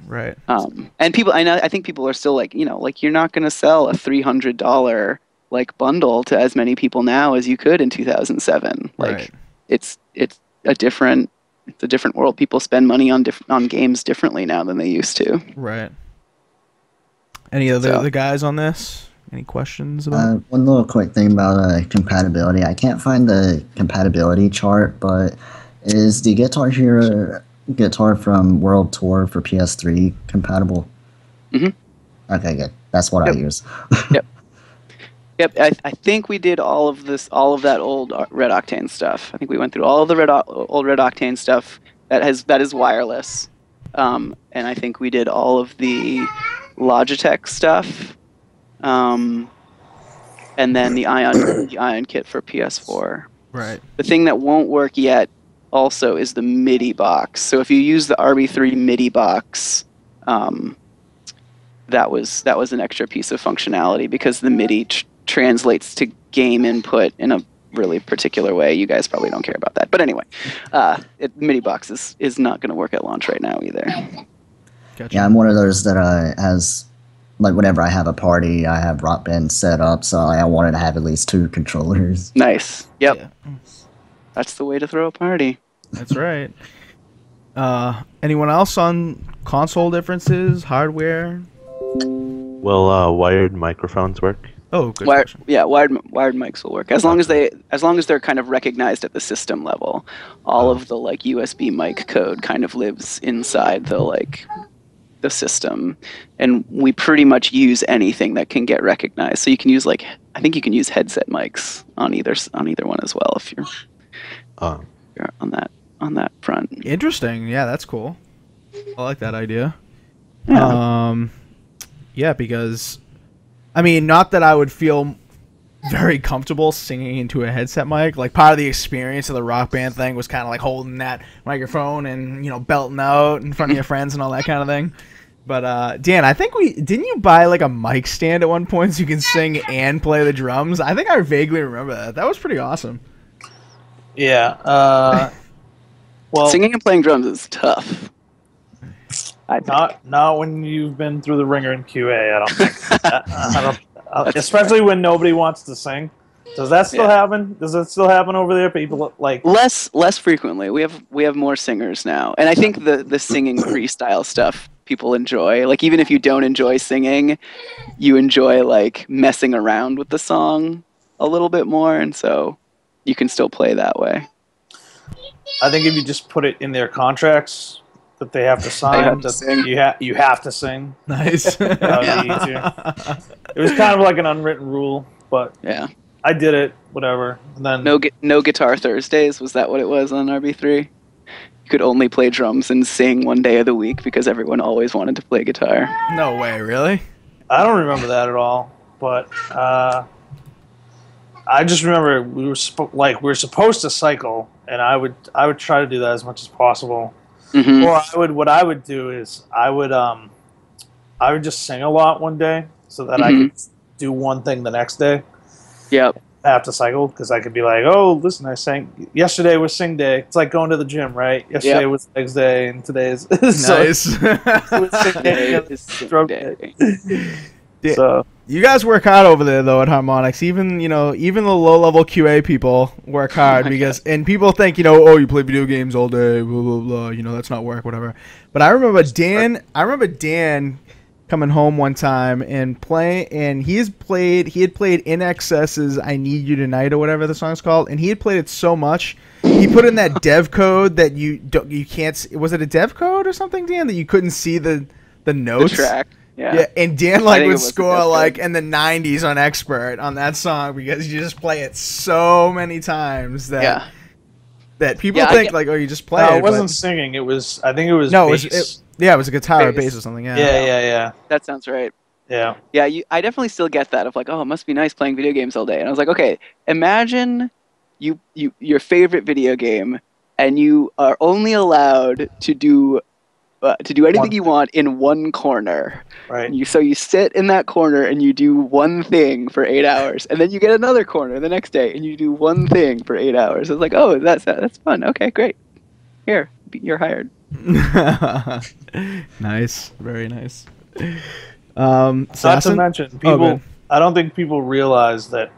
And people, I think people are still like, like you're not going to sell a $300 like bundle to as many people now as you could in 2007. Like Right. it's a different world. People spend money on games differently now than they used to. Right. Any other guys on this? Any questions about it? One little quick thing about compatibility. I can't find the compatibility chart, but is the Guitar Hero guitar from World Tour for PS3 compatible? Mm-hmm. Okay, good. That's what I use. Yep, I think we did all of that old Red Octane stuff. I think we went through all of the old Red Octane stuff that is wireless, and I think we did all of the Logitech stuff. and then the Ion kit for PS4. Right. The thing that won't work yet also is the MIDI box. So if you use the RB3 MIDI box, that was an extra piece of functionality because the MIDI translates to game input in a really particular way. You guys probably don't care about that, but anyway, MIDI box is not going to work at launch right now either. Gotcha. Yeah, I'm one of those that has, like, whenever I have a party, I have Rock Band set up, so I wanted to have at least 2 controllers. Nice. Yep. Yeah. That's the way to throw a party. That's right. Anyone else on console differences, hardware? Will wired microphones work? Oh, good Wired question. mics will work as long as they're kind of recognized at the system level. All of the like USB mic code kind of lives inside the system, and we pretty much use anything that can get recognized. So you can use I think you can use headset mics on either one as well if you're on that front. Interesting. Yeah, that's cool. I like that idea. Yeah. Yeah, because I mean, not that I would feel very comfortable singing into a headset mic. Like, part of the experience of the Rock Band thing was kind of like holding that microphone and, you know, belting out in front of your friends and all that kind of thing. But Dan, I think didn't you buy like a mic stand at one point so you can sing and play the drums? I think I vaguely remember that. That was pretty awesome. Yeah. Well, Singing and playing drums is tough. not when you've been through the ringer in QA. I don't think. I don't, especially when nobody wants to sing. Does that still happen? Does it still happen over there? People like less frequently. We have more singers now, and I think the singing freestyle stuff people enjoy. Like, even if you don't enjoy singing, you enjoy like messing around with the song a little bit more, and so you can still play that way. I think if you just put it in their contracts that they have to sign, you have to sing. Nice. That would be easier. It was kind of like an unwritten rule, but Yeah. I did it. Whatever. And then No Guitar Thursdays. Was that what it was on RB3? You could only play drums and sing one day of the week because everyone always wanted to play guitar. No way, really? I don't remember that at all. But I just remember we were supposed to cycle, and I would try to do that as much as possible. Mm-hmm. Or what I would do is I would just sing a lot one day so that I could do one thing the next day. Yep. I have to cycle because I could be like, oh, listen, I sang yesterday was sing day. It's like going to the gym, right? Yesterday was legs day, and today's Nice. stroke day. Yeah. So You guys work hard over there, though, at Harmonix. Even the low-level QA people work hard and people think, oh, you play video games all day, blah, blah, blah, that's not work, whatever. But I remember Dan coming home one time and he had played InXS's I Need You Tonight or whatever the song's called, and he had played it so much, he put in that dev code that you can't, was it a dev code or something, Dan, that you couldn't see the notes? The track. Yeah, and Dan would score in the 90s on expert on that song because you just play it so many times that people think you just play it. It wasn't singing. I think it was bass. It was a guitar or bass or something. Yeah. That sounds right. Yeah. Yeah, I definitely still get that of like, oh, it must be nice playing video games all day. And I was like, okay, imagine your favorite video game, and you are only allowed to do anything you want in one corner. Right. So you sit in that corner and you do one thing for 8 hours, and then you get another corner the next day and you do one thing for 8 hours. It's like, oh, that's fun. Okay, great. Here, you're hired. Nice, very nice. Not to mention, people. I don't think people realize that,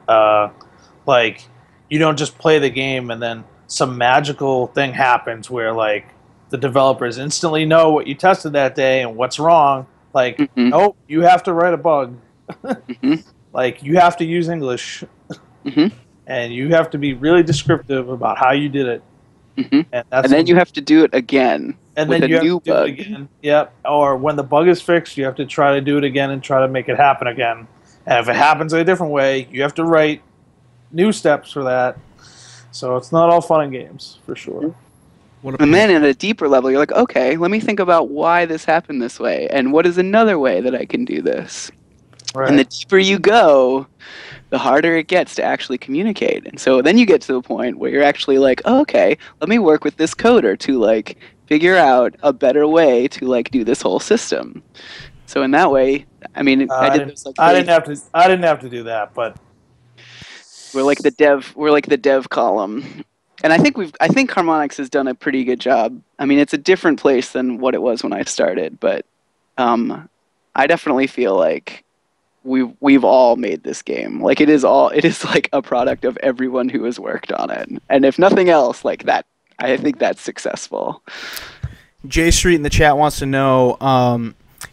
you don't just play the game and then some magical thing happens where the developers instantly know what you tested that day and what's wrong. Nope, you have to write a bug. You have to use English. And you have to be really descriptive about how you did it. And then you have to do it again with a new bug. Yep. Or when the bug is fixed, you have to try to do it again and try to make it happen again. And if it happens a different way, you have to write new steps for that. So it's not all fun and games, for sure. And then at a deeper level, you're like, okay, let me think about why this happened this way, and what is another way that I can do this. Right. And the deeper you go, the harder it gets to actually communicate. And so then you get to the point where you're actually like, oh, okay, let me work with this coder to like figure out a better way to like do this whole system. So in that way, I mean, I did those like I didn't have to do that, but we're like the dev column. And I think Harmonix has done a pretty good job. I mean, it's a different place than what it was when I started, but I definitely feel like we've all made this game. Like it is like a product of everyone who has worked on it. And if nothing else, like that, I think that's successful. J Street in the chat wants to know,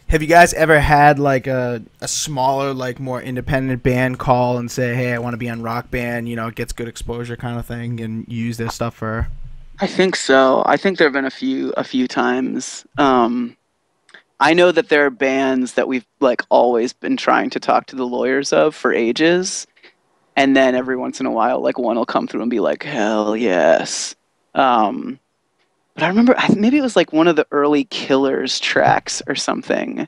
have you guys ever had like a smaller, like more independent band call and say, hey, I want to be on Rock Band, it gets good exposure kind of thing, and use their stuff for? I think so. I think there have been a few times. I know that there are bands that we've like always been trying to talk to the lawyers of for ages, and then every once in a while, like one will come through and be like, hell yes. But I remember maybe it was like one of the early Killers tracks or something.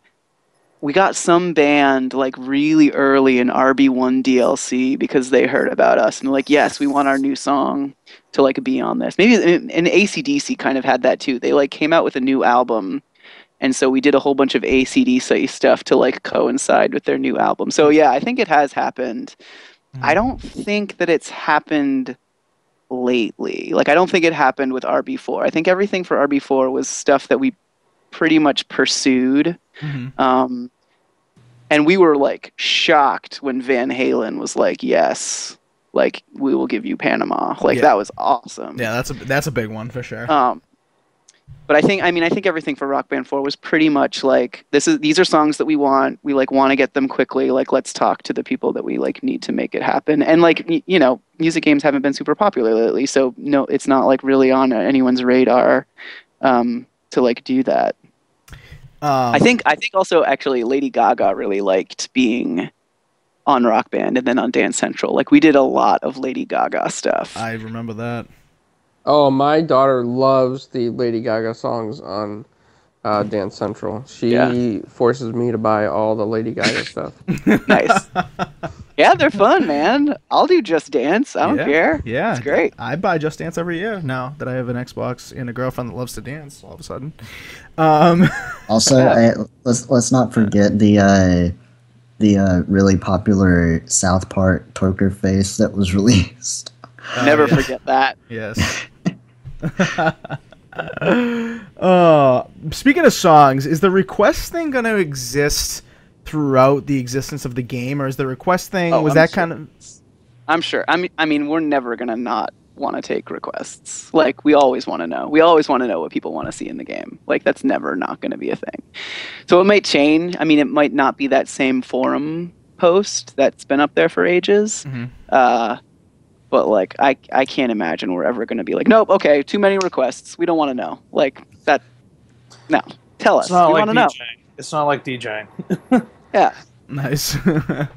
We got some band like really early in RB1 DLC because they heard about us and they're like, yes, we want our new song to like be on this. Maybe and AC/DC kind of had that too. They like came out with a new album. And so we did a whole bunch of AC/DC stuff to like coincide with their new album. So yeah, I think it has happened. I don't think that it's happened lately. Like I don't think it happened with RB4. I think everything for RB4 was stuff that we pretty much pursued. And we were like shocked when Van Halen was like, yes, like we will give you Panama. Like that was awesome. Yeah, that's a big one for sure. But I think everything for Rock Band 4 was pretty much like these are songs that we want to get them quickly, like let's talk to the people that we like need to make it happen. And like music games haven't been super popular lately, so no, it's not like really on anyone's radar to like do that. I think also actually Lady Gaga really liked being on Rock Band and then on Dance Central. Like we did a lot of Lady Gaga stuff. I remember that. Oh, my daughter loves the Lady Gaga songs on Dance Central. She forces me to buy all the Lady Gaga stuff. Nice. Yeah, they're fun, man. I'll do Just Dance. I don't care. Yeah, it's great. I buy Just Dance every year now that I have an Xbox and a girlfriend that loves to dance. All of a sudden. Also, let's not forget the really popular South Park Poker Face that was released. Never forget that. Yes. Speaking of songs, is the request thing going to exist throughout the existence of the game, or is the request thing I'm sure. I mean, we're never going to not want to take requests. Like we always want to know. We always want to know what people want to see in the game. Like that's never not going to be a thing. So it might change. I mean, it might not be that same forum post that's been up there for ages. But like I can't imagine we're ever going to be like, nope, okay, too many requests. We don't want to know. Like that. No, tell us. We want to know. It's not like DJing. Yeah. Nice. And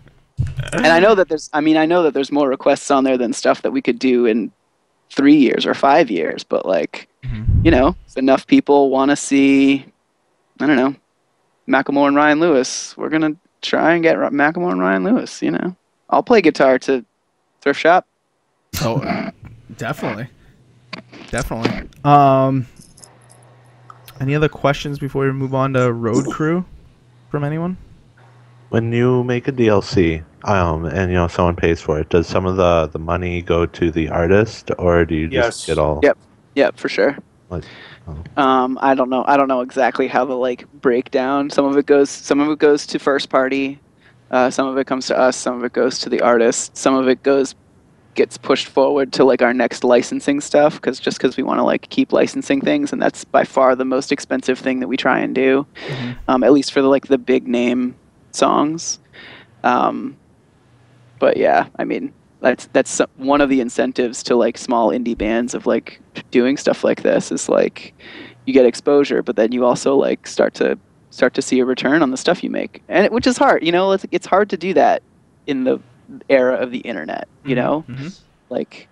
I know that there's more requests on there than stuff that we could do in 3 years or 5 years. But like, if enough people want to see, I don't know, Macklemore and Ryan Lewis, we're gonna try and get Macklemore and Ryan Lewis. I'll play guitar to Thrift Shop. Oh, definitely. Any other questions before we move on to Road Crew from anyone? When you make a DLC, and someone pays for it, does some of the money go to the artist, or do you just get all? Yep, for sure. Like, I don't know exactly how the like breakdown. Some of it goes to first party, some of it comes to us, some of it goes to the artist, some of it gets pushed forward to like our next licensing stuff because we want to like keep licensing things, and that's by far the most expensive thing that we try and do, at least for the big name songs. But yeah, I mean that's one of the incentives to like small indie bands of like doing stuff like this is like you get exposure, but then you also like start to see a return on the stuff you make, and which is hard. It's hard to do that in the era of the internet. Like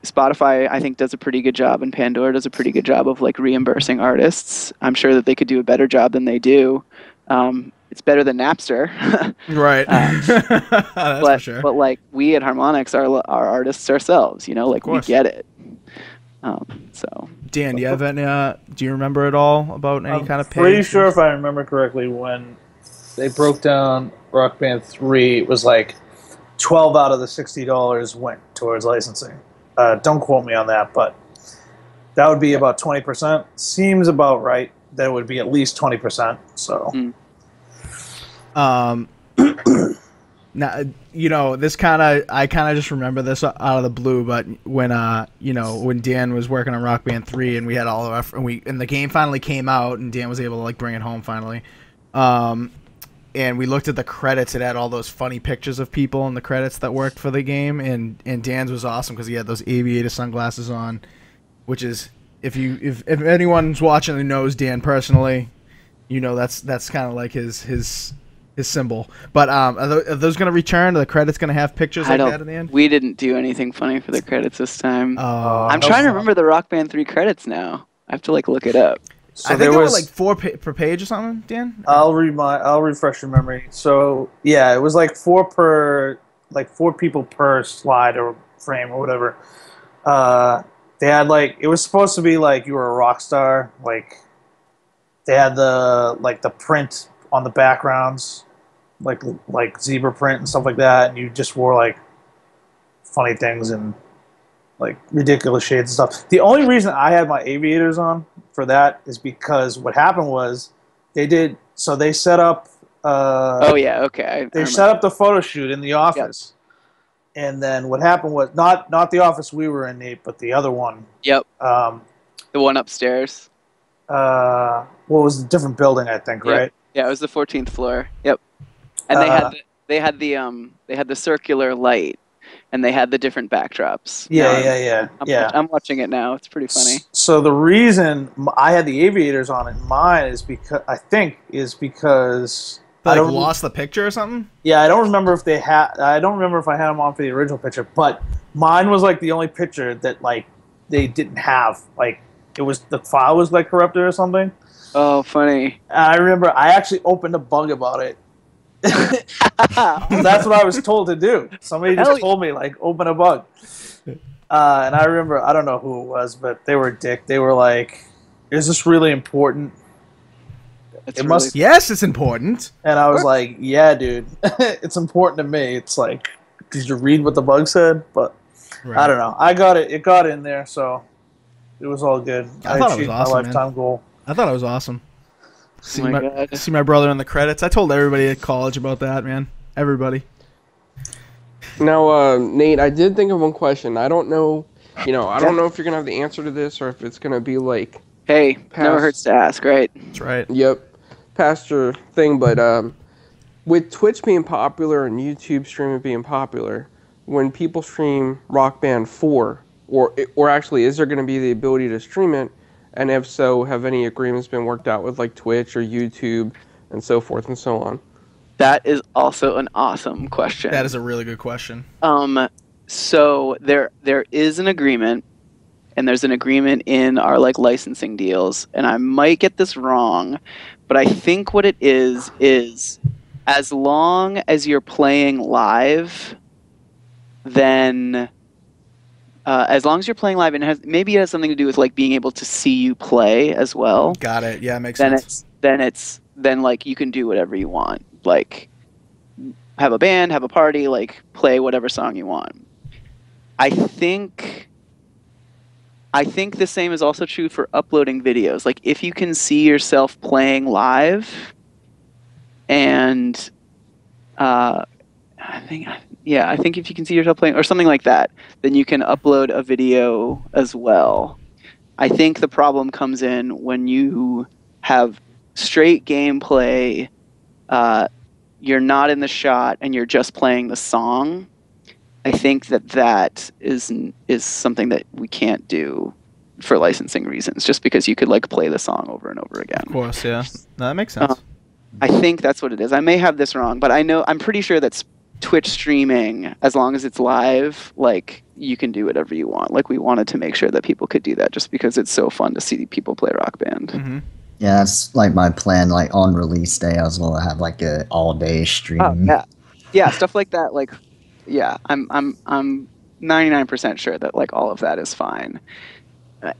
Spotify I think does a pretty good job, and Pandora does a pretty good job of like reimbursing artists. I'm sure that they could do a better job than they do, It's better than Napster. Right. That's for sure. But like we at Harmonix are artists ourselves, you know, like we get it. So Dan, do you have any? Do you remember at all about any kind of page? Pretty sure, if I remember correctly, when they broke down Rock Band 3, it was like $12 out of the $60 went towards licensing. Don't quote me on that, but that would be about 20%. Seems about right. That would be at least 20%. So. Now, you know, I kind of just remember this out of the blue, but when when Dan was working on Rock Band 3 and we had all of our, and the game finally came out and Dan was able to like bring it home finally, and we looked at the credits, it had all those funny pictures of people in the credits that worked for the game, and Dan's was awesome because he had those aviator sunglasses on, which is, if anyone's watching who knows Dan personally, you know that's kind of like his symbol. But are those going to return? Are the credits going to have pictures like that at the end? We didn't do anything funny for the credits this time. I'm no trying to fun. remember the Rock Band 3 credits now. I have to like look it up. So I think there were like 4 per page or something, Dan? I'll refresh your memory. So yeah, it was like 4 people per slide or frame or whatever. They had like, it was supposed to be like you were a rock star. Like they had the print on the backgrounds, like zebra print and stuff like that, and you just wore like funny things and like ridiculous shades and stuff. The only reason I had my aviators on for that is because what happened was they set up they set up the photo shoot in the office. Yep. And then what happened was not the office we were in, Nate, but the other one. Yep. The one upstairs. What was the different building, I think, yep. Right? Yeah, it was the 14th floor. Yep. And they had the circular light, and they had the different backdrops. Yeah. I'm watching it now. It's pretty funny. So the reason I had the aviators on in mine is because I lost the picture or something. Yeah, I don't remember if I had them on for the original picture, but mine was like the only picture that like they didn't have. Like it was, the file was like corrupted or something. Oh, funny. I remember I actually opened a bug about it. That's what I was told to do. Somebody just told me, like, open a bug. And I remember, I don't know who it was, but they were a dick. They were like, is this really important? Yes, it's important. And I was like, yeah, dude. It's important to me. It's like, did you read what the bug said? But right. I don't know. I got it. It got in there, so it was all good. I thought it was awesome, my lifetime goal. I thought it was awesome. See my brother in the credits. I told everybody at college about that, man. Everybody. Now, Nate, I did think of one question. I don't know, I don't know if you're going to have the answer to this or if it's going to be like... Hey, never hurts to ask, right? That's right. Yep. Past your thing, but with Twitch being popular and YouTube streaming being popular, when people stream Rock Band 4, or actually, is there going to be the ability to stream it? And if so, have any agreements been worked out with like Twitch or YouTube and so forth and so on? That is also an awesome question. That is a really good question. So there is an agreement, and there's an agreement in our like licensing deals, and I might get this wrong, but I think what it is as long as you're playing live, then as long as you're playing live, and maybe it has something to do with like being able to see you play as well. Got it. Yeah, it makes sense. Then like you can do whatever you want. Like have a band, have a party, like play whatever song you want. I think the same is also true for uploading videos. Like if you can see yourself playing live, and I think if you can see yourself playing or something like that, then you can upload a video as well. I think the problem comes in when you have straight gameplay, you're not in the shot and you're just playing the song. I think that is something that we can't do for licensing reasons, just because you could like play the song over and over again. Of course, yeah. No, that makes sense. I think that's what it is. I may have this wrong, but I'm pretty sure that's Twitch streaming, as long as it's live, like you can do whatever you want. Like we wanted to make sure that people could do that, just because it's so fun to see people play Rock Band. Mm-hmm. Yeah, that's like my plan. Like on release day, I was gonna have like a all day Oh stream. yeah, stuff like that. Like, yeah, I'm 99% sure that like all of that is fine.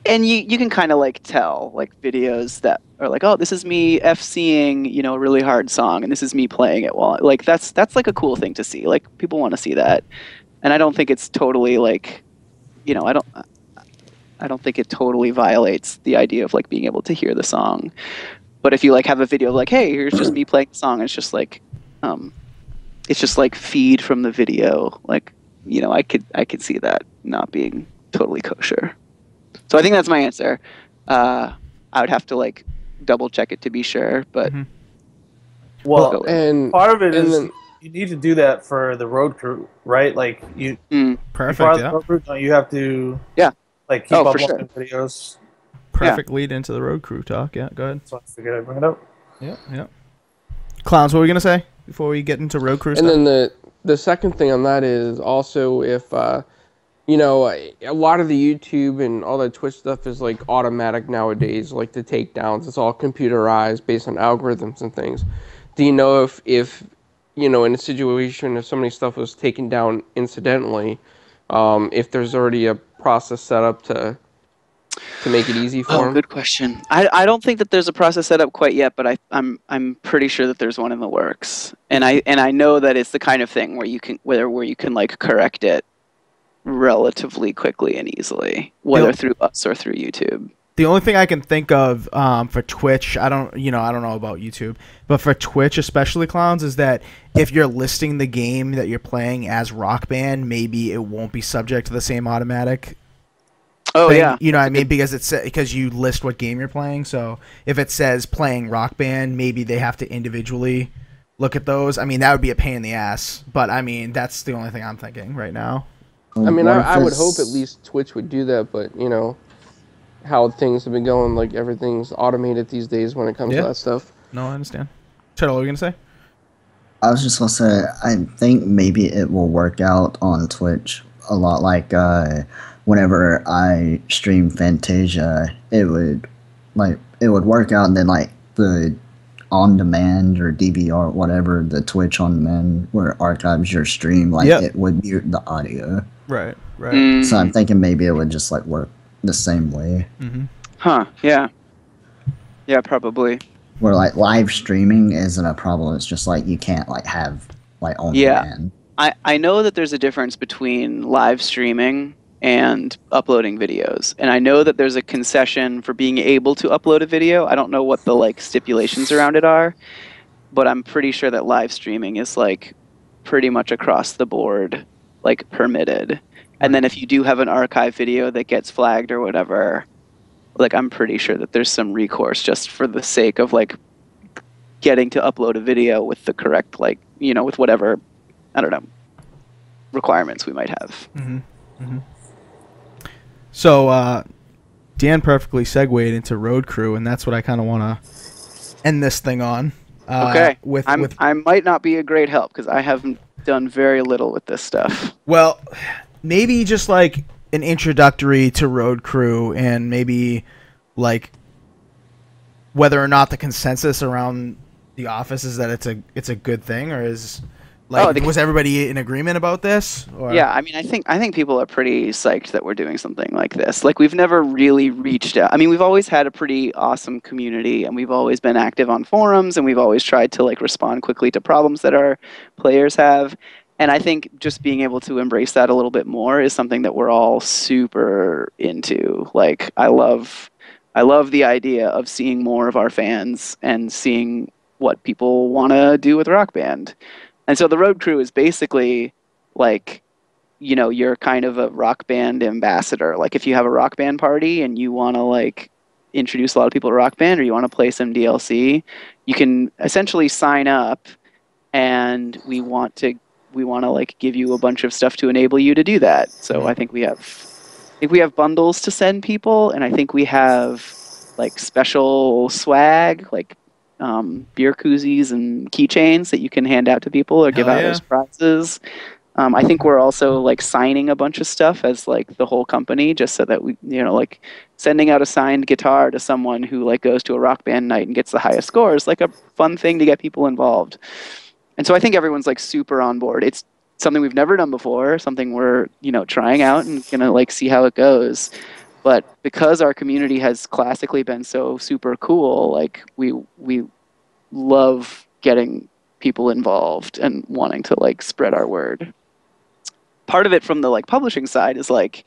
And you can kind of like tell like videos that are like, oh, this is me FCing, a really hard song, and this is me playing it while like that's like a cool thing to see. Like people want to see that, and I don't think it's totally like, I don't think it totally violates the idea of like being able to hear the song. But if you like have a video of like, hey, here's just me playing the song, um, it's just like feed from the video. Like, I could see that not being totally kosher. So I think that's my answer. I would have to like double check it to be sure, but Well, and part of it is then, you need to do that for the road crew, right? Like you, Perfect. part of Yeah. the road crew, don't you have to like keep for uploading sure. videos? Perfect lead into the road crew talk. Yeah. Go ahead. So I figured I'd bring it up. Yeah. Clowns, what were we gonna say before we get into road crew stuff? and then the second thing on that is also if a lot of the YouTube and all the Twitch stuff is like automatic nowadays, like the takedowns. It's all computerized based on algorithms and things. Do you know if in a situation if somebody's stuff was taken down incidentally, if there's already a process set up to make it easy for them? Good question. I don't think that there's a process set up quite yet, but I'm pretty sure that there's one in the works. And I know that it's the kind of thing where you can like correct it relatively quickly and easily, whether through us or through YouTube. The only thing I can think of for Twitch, I don't know about YouTube, but for Twitch especially, Clowns, is that if you're listing the game that you're playing as Rock Band, maybe it won't be subject to the same automatic Oh thing, yeah, you know what I mean? Because you list what game you're playing. So if it says playing Rock Band, maybe they have to individually look at those. I mean, that would be a pain in the ass. But I mean, that's the only thing I'm thinking right now. I mean, I would hope at least Twitch would do that, but how things have been going, like everything's automated these days when it comes to that stuff. No, I understand. Turtle, what were you gonna say? I was just gonna say, I think maybe it will work out on Twitch a lot like whenever I stream Fantasia, it would work out, and then like the on demand or DVR, whatever, the Twitch on demand where it archives your stream, like it would mute the audio. Right. So I'm thinking maybe it would just like work the same way. Mm-hmm. Huh? Yeah, probably. Where like live streaming isn't a problem. It's just like you can't like have like on demand. I know that there's a difference between live streaming and uploading videos, and I know that there's a concession for being able to upload a video. I don't know what the like stipulations around it are, but I'm pretty sure that live streaming is like pretty much across the board like permitted. And then if you do have an archive video that gets flagged or whatever, like I'm pretty sure that there's some recourse just for the sake of like getting to upload a video with the correct like with whatever, I don't know, requirements we might have. So Dan perfectly segued into road crew, and that's what I kind of want to end this thing on. Okay. I might not be a great help because I haven't done very little with this stuff. Well, maybe just like an introductory to road crew, and maybe like whether or not the consensus around the office is that it's a good thing, or is like was everybody in agreement about this? Or? Yeah, I mean, I think people are pretty psyched that we're doing something like this. Like we've never really reached out. I mean, we've always had a pretty awesome community, and we've always been active on forums, and we've always tried to like respond quickly to problems that our players have. And I think just being able to embrace that a little bit more is something that we're all super into. Like I love the idea of seeing more of our fans and seeing what people want to do with Rock Band. And so the road crew is basically like, you're kind of a Rock Band ambassador. Like if you have a Rock Band party and you want to like introduce a lot of people to Rock Band, or you want to play some DLC, you can essentially sign up, and we want to like give you a bunch of stuff to enable you to do that. So I think we have bundles to send people, and I think we have like special swag, like beer koozies and keychains that you can hand out to people or give out as prizes. I think we're also like signing a bunch of stuff as like the whole company, just so that we, like sending out a signed guitar to someone who like goes to a rock band night and gets the highest score is like a fun thing to get people involved. And so I think everyone's like super on board. It's something we've never done before, something we're, trying out and gonna like see how it goes. But because our community has classically been so super cool, like we love getting people involved and wanting to like spread our word. Part of it from the like publishing side is like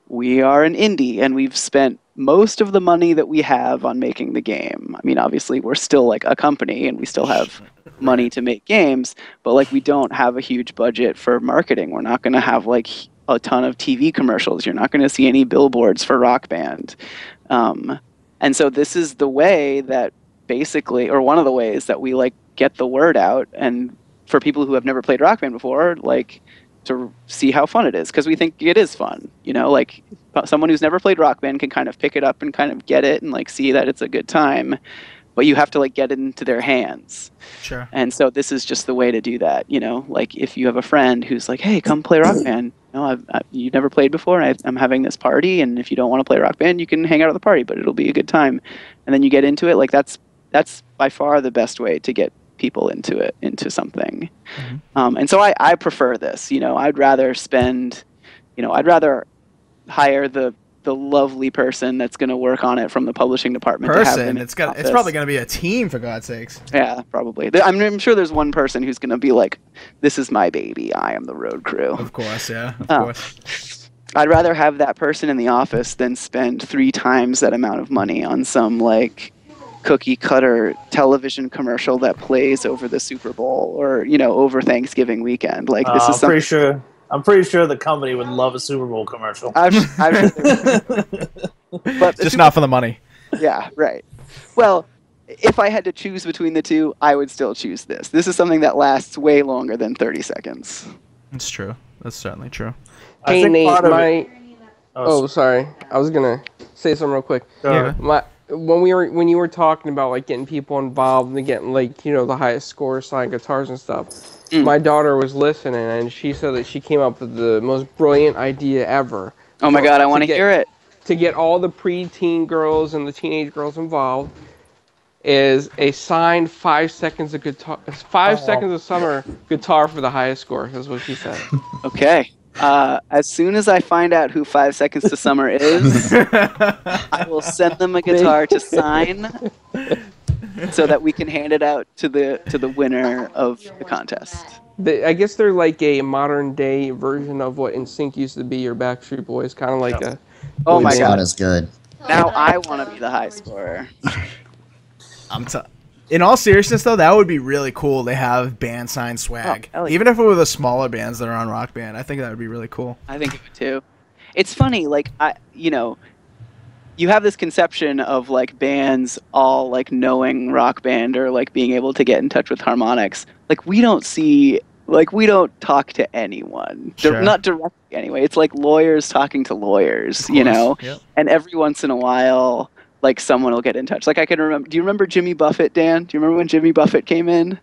we are an indie and we've spent most of the money that we have on making the game. I mean, obviously we're still like a company and we still have money to make games, but like we don't have a huge budget for marketing. We're not going to have like a ton of TV commercials. You're not going to see any billboards for Rock Band. And so this is the way that basically, or one of the ways that we like get the word out, and for people who have never played Rock Band before, like to see how fun it is, because we think it is fun. Like someone who's never played Rock Band can kind of pick it up and kind of get it and like see that it's a good time, but you have to like get it into their hands. Sure. And so this is just the way to do that. Like if you have a friend who's like, hey, come play Rock Band. You've never played before, and I'm having this party, and if you don't want to play Rock Band, you can hang out at the party, but it'll be a good time. And then you get into it. Like that's by far the best way to get people into something. Mm-hmm. And so I prefer this. I'd rather spend, I'd rather hire the lovely person that's going to work on it from the publishing department. It's probably going to be a team, for God's sakes. Yeah, probably. I'm sure there's one person who's going to be like, this is my baby. I am the road crew. Of course, yeah. Of course. I'd rather have that person in the office than spend 3 times that amount of money on some like cookie cutter television commercial that plays over the Super Bowl or, over Thanksgiving weekend. Like this is something. I'm pretty sure the company would love a Super Bowl commercial. But just not for the money. Yeah, right. Well, if I had to choose between the two, I would still choose this. This is something that lasts way longer than 30 seconds. It's true. That's certainly true. Hey, Nate, sorry. I was going to say something real quick. When you were talking about like getting people involved and getting like, the highest scores, signed guitars and stuff, my daughter was listening, and she said that she came up with the most brilliant idea ever. Oh my God, I want to hear it. To get all the pre-teen girls and the teenage girls involved is a signed 5 seconds of guitar, 5 seconds of summer guitar for the highest score. That's what she said. Okay. As soon as I find out who 5 Seconds to Summer is, I will send them a guitar to sign so that we can hand it out to the winner of the contest. I guess they're like a modern day version of what NSYNC used to be or Backstreet Boys, kind of like a. Oh my God, is good. Now I want to be the high scorer. In all seriousness, though, that would be really cool to have band sign swag. Even if it were the smaller bands that are on Rock Band, I think that would be really cool. I think it would too. It's funny, like you have this conception of like bands all like knowing Rock Band or like being able to get in touch with harmonics. Like we don't talk to anyone. Sure. Not directly anyway. It's like lawyers talking to lawyers, Yep. And every once in a while, like someone will get in touch. Like I can remember. Do you remember Jimmy Buffett, Dan? Do you remember when Jimmy Buffett came in?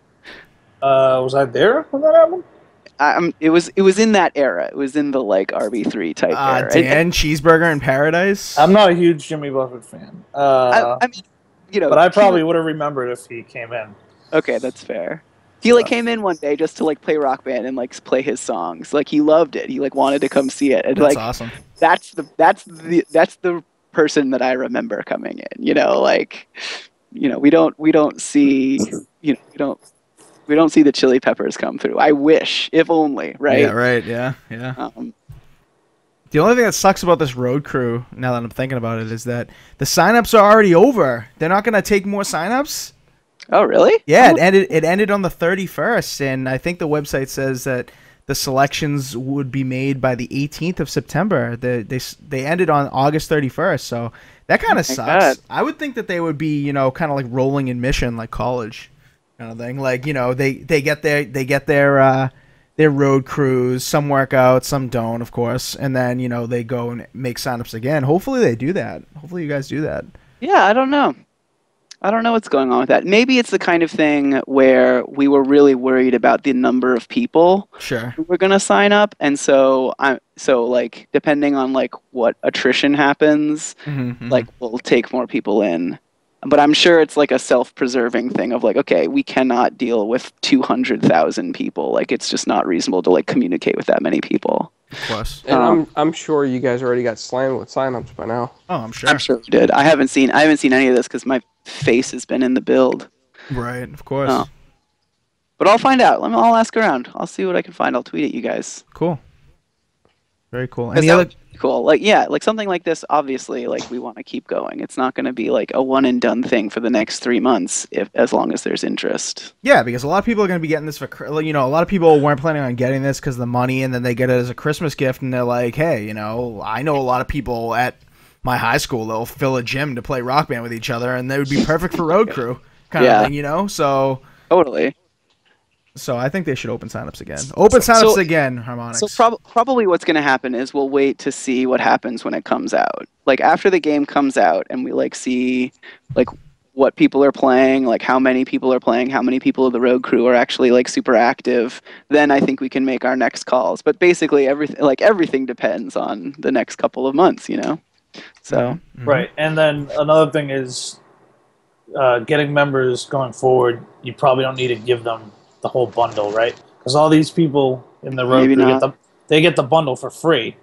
Was I there when that happened? It was in that era. It was in the like RB3 type era. Dan, Cheeseburger in Paradise. I'm not a huge Jimmy Buffett fan. I mean, but I probably would have remembered if he came in. Okay, that's fair. He like came in one day just to like play Rock Band and like play his songs. Like he loved it. He like wanted to come see it. And, that's like, awesome. That's the person that I remember coming in. We don't see we don't see the Chili Peppers come through. I wish, if only, right? Yeah, right. Yeah. The only thing that sucks about this road crew, now that I'm thinking about it, is that the signups are already over. They're not going to take more signups. Oh, really? Yeah, it ended on the 31st, and I think the website says that the selections would be made by the 18th of September. They ended on August 31st, so that kind of sucks. I would think that they would be, kind of like rolling admission, like college kind of thing. Like, they get their road crews, some work out, some don't, of course, and then, they go and make signups again. Hopefully they do that. Hopefully you guys do that. Yeah, I don't know. I don't know what's going on with that. Maybe it's the kind of thing where we were really worried about the number of people Sure. who were going to sign up, and so like depending on like what attrition happens, like we'll take more people in. But I'm sure it's like a self-preserving thing of like, okay, we cannot deal with 200,000 people. Like it's just not reasonable to like communicate with that many people. Of course. And I'm sure you guys already got slammed with signups by now. Oh, I'm sure. I'm sure we did. I haven't seen any of this because my face has been in the build. Right, of course. But I'll find out. I'll ask around. I'll see what I can find. I'll tweet at you guys. Cool. Very cool. Any other cool? Like like something like this. Obviously, like we want to keep going. It's not going to be like a one and done thing for the next 3 months, as long as there's interest. Yeah, because a lot of people are going to be getting this for, a lot of people weren't planning on getting this because of the money, and then they get it as a Christmas gift, and they're like, hey, I know a lot of people at my high school that'll fill a gym to play Rock Band with each other, and they would be perfect for road crew kind of thing, So totally. So I think they should open signups again. Open signups again, Harmonix. So probably what's going to happen is we'll wait to see what happens when it comes out. Like after the game comes out and we like see like what people are playing, like how many people are playing, how many people of the road crew are actually like super active, then I think we can make our next calls. But basically everything depends on the next couple of months, So Right. And then another thing is getting members going forward, you probably don't need to give them the whole bundle, right? Because all these people in the road crew get the bundle for free.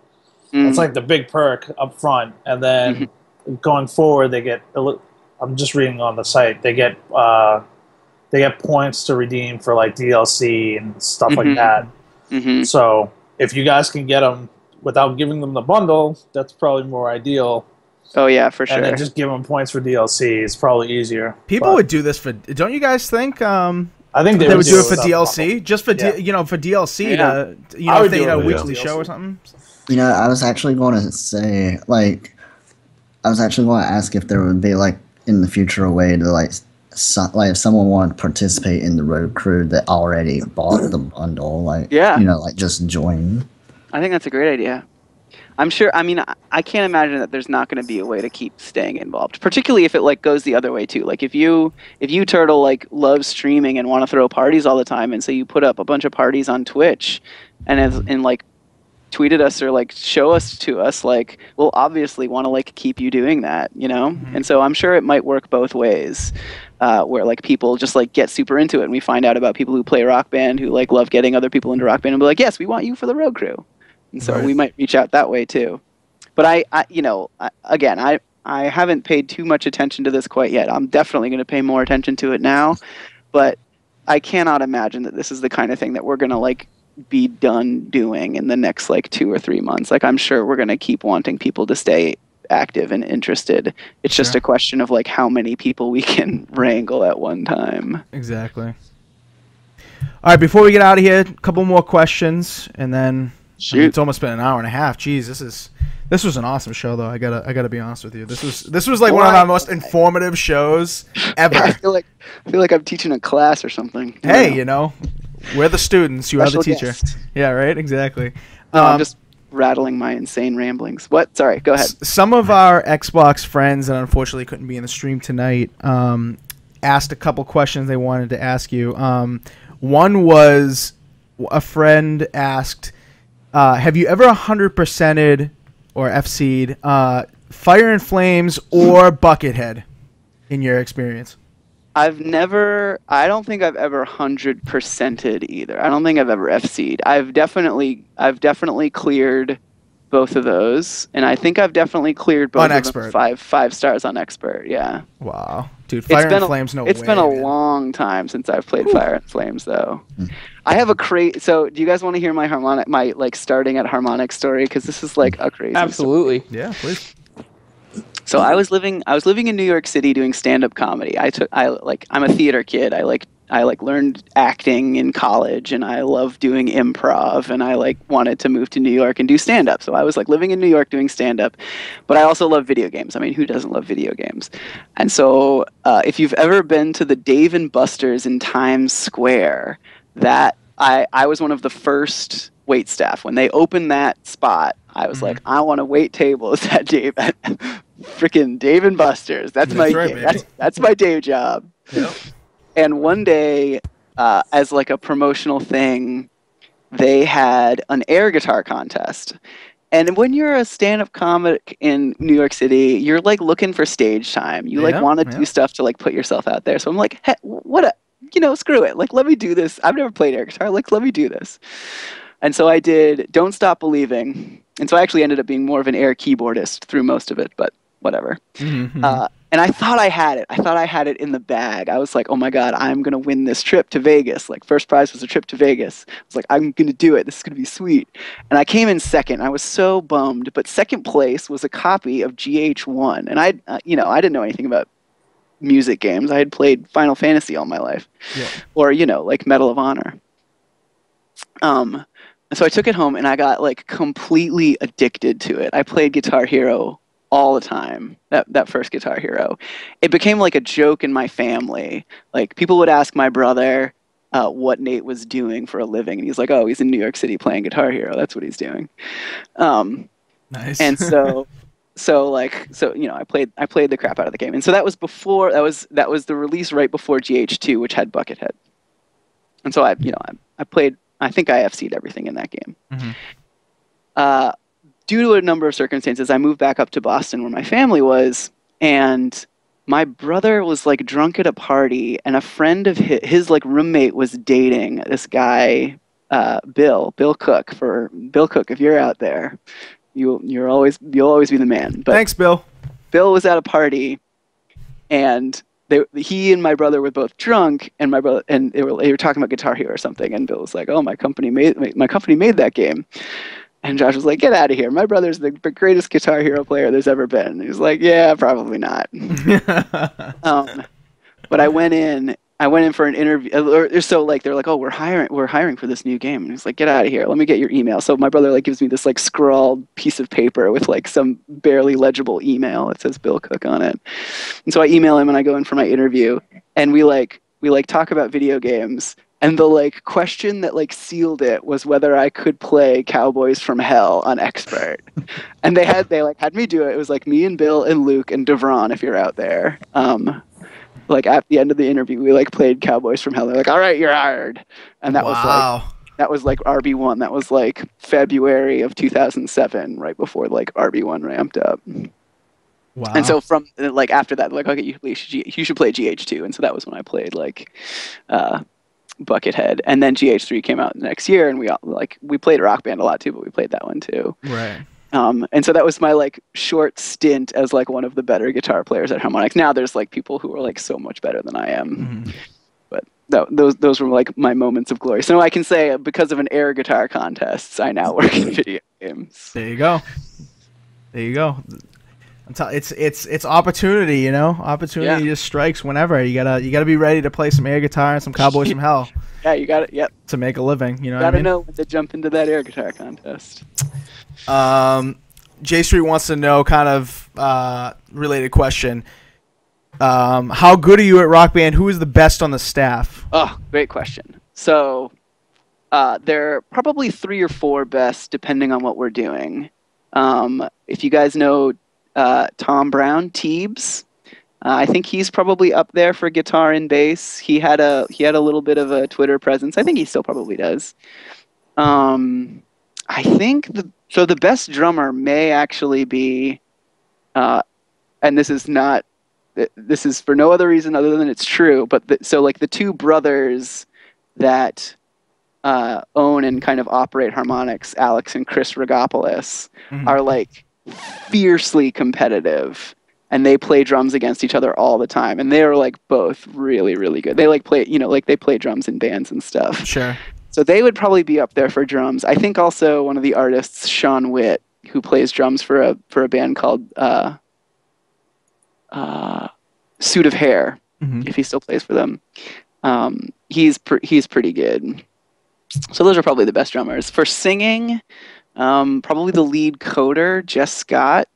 It's like the big perk up front, and then going forward they get. I'm just reading on the site. They get points to redeem for like DLC and stuff like that. So if you guys can get them without giving them the bundle, that's probably more ideal. Oh yeah, for sure. And then just give them points for DLC. It's probably easier. People would do this for. Don't you guys think? I think they would do it for DLC, just for for DLC to if they had a weekly show or something. I was actually going to say ask if there would be like in the future a way to like if someone wanted to participate in the road crew that already bought the bundle, like just join. I think that's a great idea. I'm sure. I mean, I can't imagine that there's not going to be a way to keep staying involved, particularly if it like goes the other way too. Like if you Turtle like loves streaming and want to throw parties all the time, and so you put up a bunch of parties on Twitch, and like tweet at us or like show us to us, like we'll obviously want to like keep you doing that, And so I'm sure it might work both ways, where like people just like get super into it, and we find out about people who play Rock Band who like love getting other people into Rock Band and be like, yes, we want you for the road crew. And so we might reach out that way too. But I haven't paid too much attention to this quite yet. I'm definitely going to pay more attention to it now. But I cannot imagine that this is the kind of thing that we're going to like be done doing in the next like 2 or 3 months. Like I'm sure we're going to keep wanting people to stay active and interested. It's just a question of like how many people we can wrangle at one time. Exactly. All right, before we get out of here, a couple more questions, and then it's almost been an hour and a half. Jeez, this was an awesome show, though. I gotta be honest with you. This was like one of our most informative shows ever. I feel like I'm teaching a class or something. Hey, we're the students. You are the teacher. Guest. Yeah, right. Exactly. No, I'm just rattling my insane ramblings. What? Sorry. Go ahead. Some of our Xbox friends that unfortunately couldn't be in the stream tonight asked a couple questions they wanted to ask you. One was a friend asked. Have you ever 100%ed or FC'd Fire and Flames or Buckethead in your experience? I don't think I've ever 100%ed either. I don't think I've ever FC'd. I've definitely cleared both of those, and I think I've definitely cleared both of them 5 stars on Expert, yeah. Wow. Dude, Fire and Flames, no way. It's been a long time since I've played Fire and Flames, though. I have a so do you guys want to hear my like starting at Harmonix story? Because this is like a crazy Absolutely. story. Yeah, please. So I was living in New York City doing stand-up comedy. I'm a theater kid. I learned acting in college, and I love doing improv, and I wanted to move to New York and do stand-up. So I was living in New York doing stand-up, but I also love video games. I mean, who doesn't love video games? And so if you've ever been to the Dave & Buster's in Times Square, that I was one of the first wait staff when they opened that spot. I was like, I want to wait tables at freaking Dave and Buster's. That's my right, game. That's my day job. Yep. And one day, as like a promotional thing, they had an air guitar contest. And when you're a stand-up comic in New York City, you're like looking for stage time. You like want to do stuff to like put yourself out there. So I'm like, hey, screw it. Like, let me do this. I've never played air guitar. Like, let me do this. And so I did Don't Stop Believing. And so I actually ended up being more of an air keyboardist through most of it, but whatever. Mm-hmm. And I thought I had it. I thought I had it in the bag. I was like, oh my God, I'm going to win this trip to Vegas. Like, first prize was a trip to Vegas. I was like, I'm going to do it. This is going to be sweet. And I came in second. I was so bummed. But second place was a copy of GH1. And I didn't know anything about music games. I had played Final Fantasy all my life. Yeah. Or, like Medal of Honor. And so I took it home and I got like completely addicted to it. I played Guitar Hero all the time, that first Guitar Hero. It became like a joke in my family. Like, people would ask my brother what Nate was doing for a living, and he's like, oh, he's in New York City playing Guitar Hero. That's what he's doing. Nice. And so I played the crap out of the game. And so that was the release right before GH2, which had Buckethead. And so I played. I think I FC'd everything in that game. Mm-hmm. Due to a number of circumstances, I moved back up to Boston where my family was, and my brother was like drunk at a party, and a friend of his like roommate was dating this guy, Bill Cook. For Bill Cook, if you're out there, you'll always be the man. But thanks, Bill. Bill was at a party, and he and my brother were both drunk, and they were talking about Guitar Hero or something, and Bill was like, "Oh, my company made that game." And Josh was like, "Get out of here! My brother's the greatest Guitar Hero player there's ever been." And he was like, "Yeah, probably not." But I went in for an interview. So like they're like, "Oh, we're hiring for this new game." And he's like, "Get out of here! Let me get your email." So my brother like gives me this like scrawled piece of paper with like some barely legible email. It says Bill Cook on it. And so I email him and I go in for my interview, and we talk about video games. And the like question that like sealed it was whether I could play Cowboys from Hell on Expert. And they had me do it. It was like me and Bill and Luke and Devron, if you're out there. Like at the end of the interview, we like played Cowboys from Hell. They're like, "All right, you're hired." And that was like RB1. That was like February of 2007, right before like RB1 ramped up. Wow. And so from like after that, like, okay, you should play GH2. And so that was when I played like Buckethead, and then GH3 came out the next year, and we played Rock Band a lot too, but we played that one too. Right. And so that was my like short stint as like one of the better guitar players at Harmonix. Now there's like people who are like so much better than I am. Mm-hmm. But those were like my moments of glory. So I can say because of an air guitar contest, I now work in video games. There you go. It's opportunity, Opportunity just strikes whenever. You gotta be ready to play some air guitar and some Cowboys from Hell. Yeah, you got it. Yep. To make a living, You gotta know when to jump into that air guitar contest. J Street wants to know, kind of related question. How good are you at Rock Band? Who is the best on the staff? Oh, great question. So there are probably 3 or 4 best depending on what we're doing. If you guys know Tom Brown, Teebs, I think he's probably up there for guitar and bass. He had a little bit of a Twitter presence. I think he still probably does. I think the best drummer may actually be, and this is for no other reason other than it's true, but the 2 brothers that own and kind of operate Harmonix, Alex and Chris Rogopoulos, are like fiercely competitive, and they play drums against each other all the time, and they are like both really, really good. They like play, they play drums in bands and stuff. Sure. So they would probably be up there for drums. I think also one of the artists, Sean Witt, who plays drums for a band called Suit of Hair, if he still plays for them. He's pretty good. So those are probably the best drummers. For singing, probably the lead coder, Jess Scott.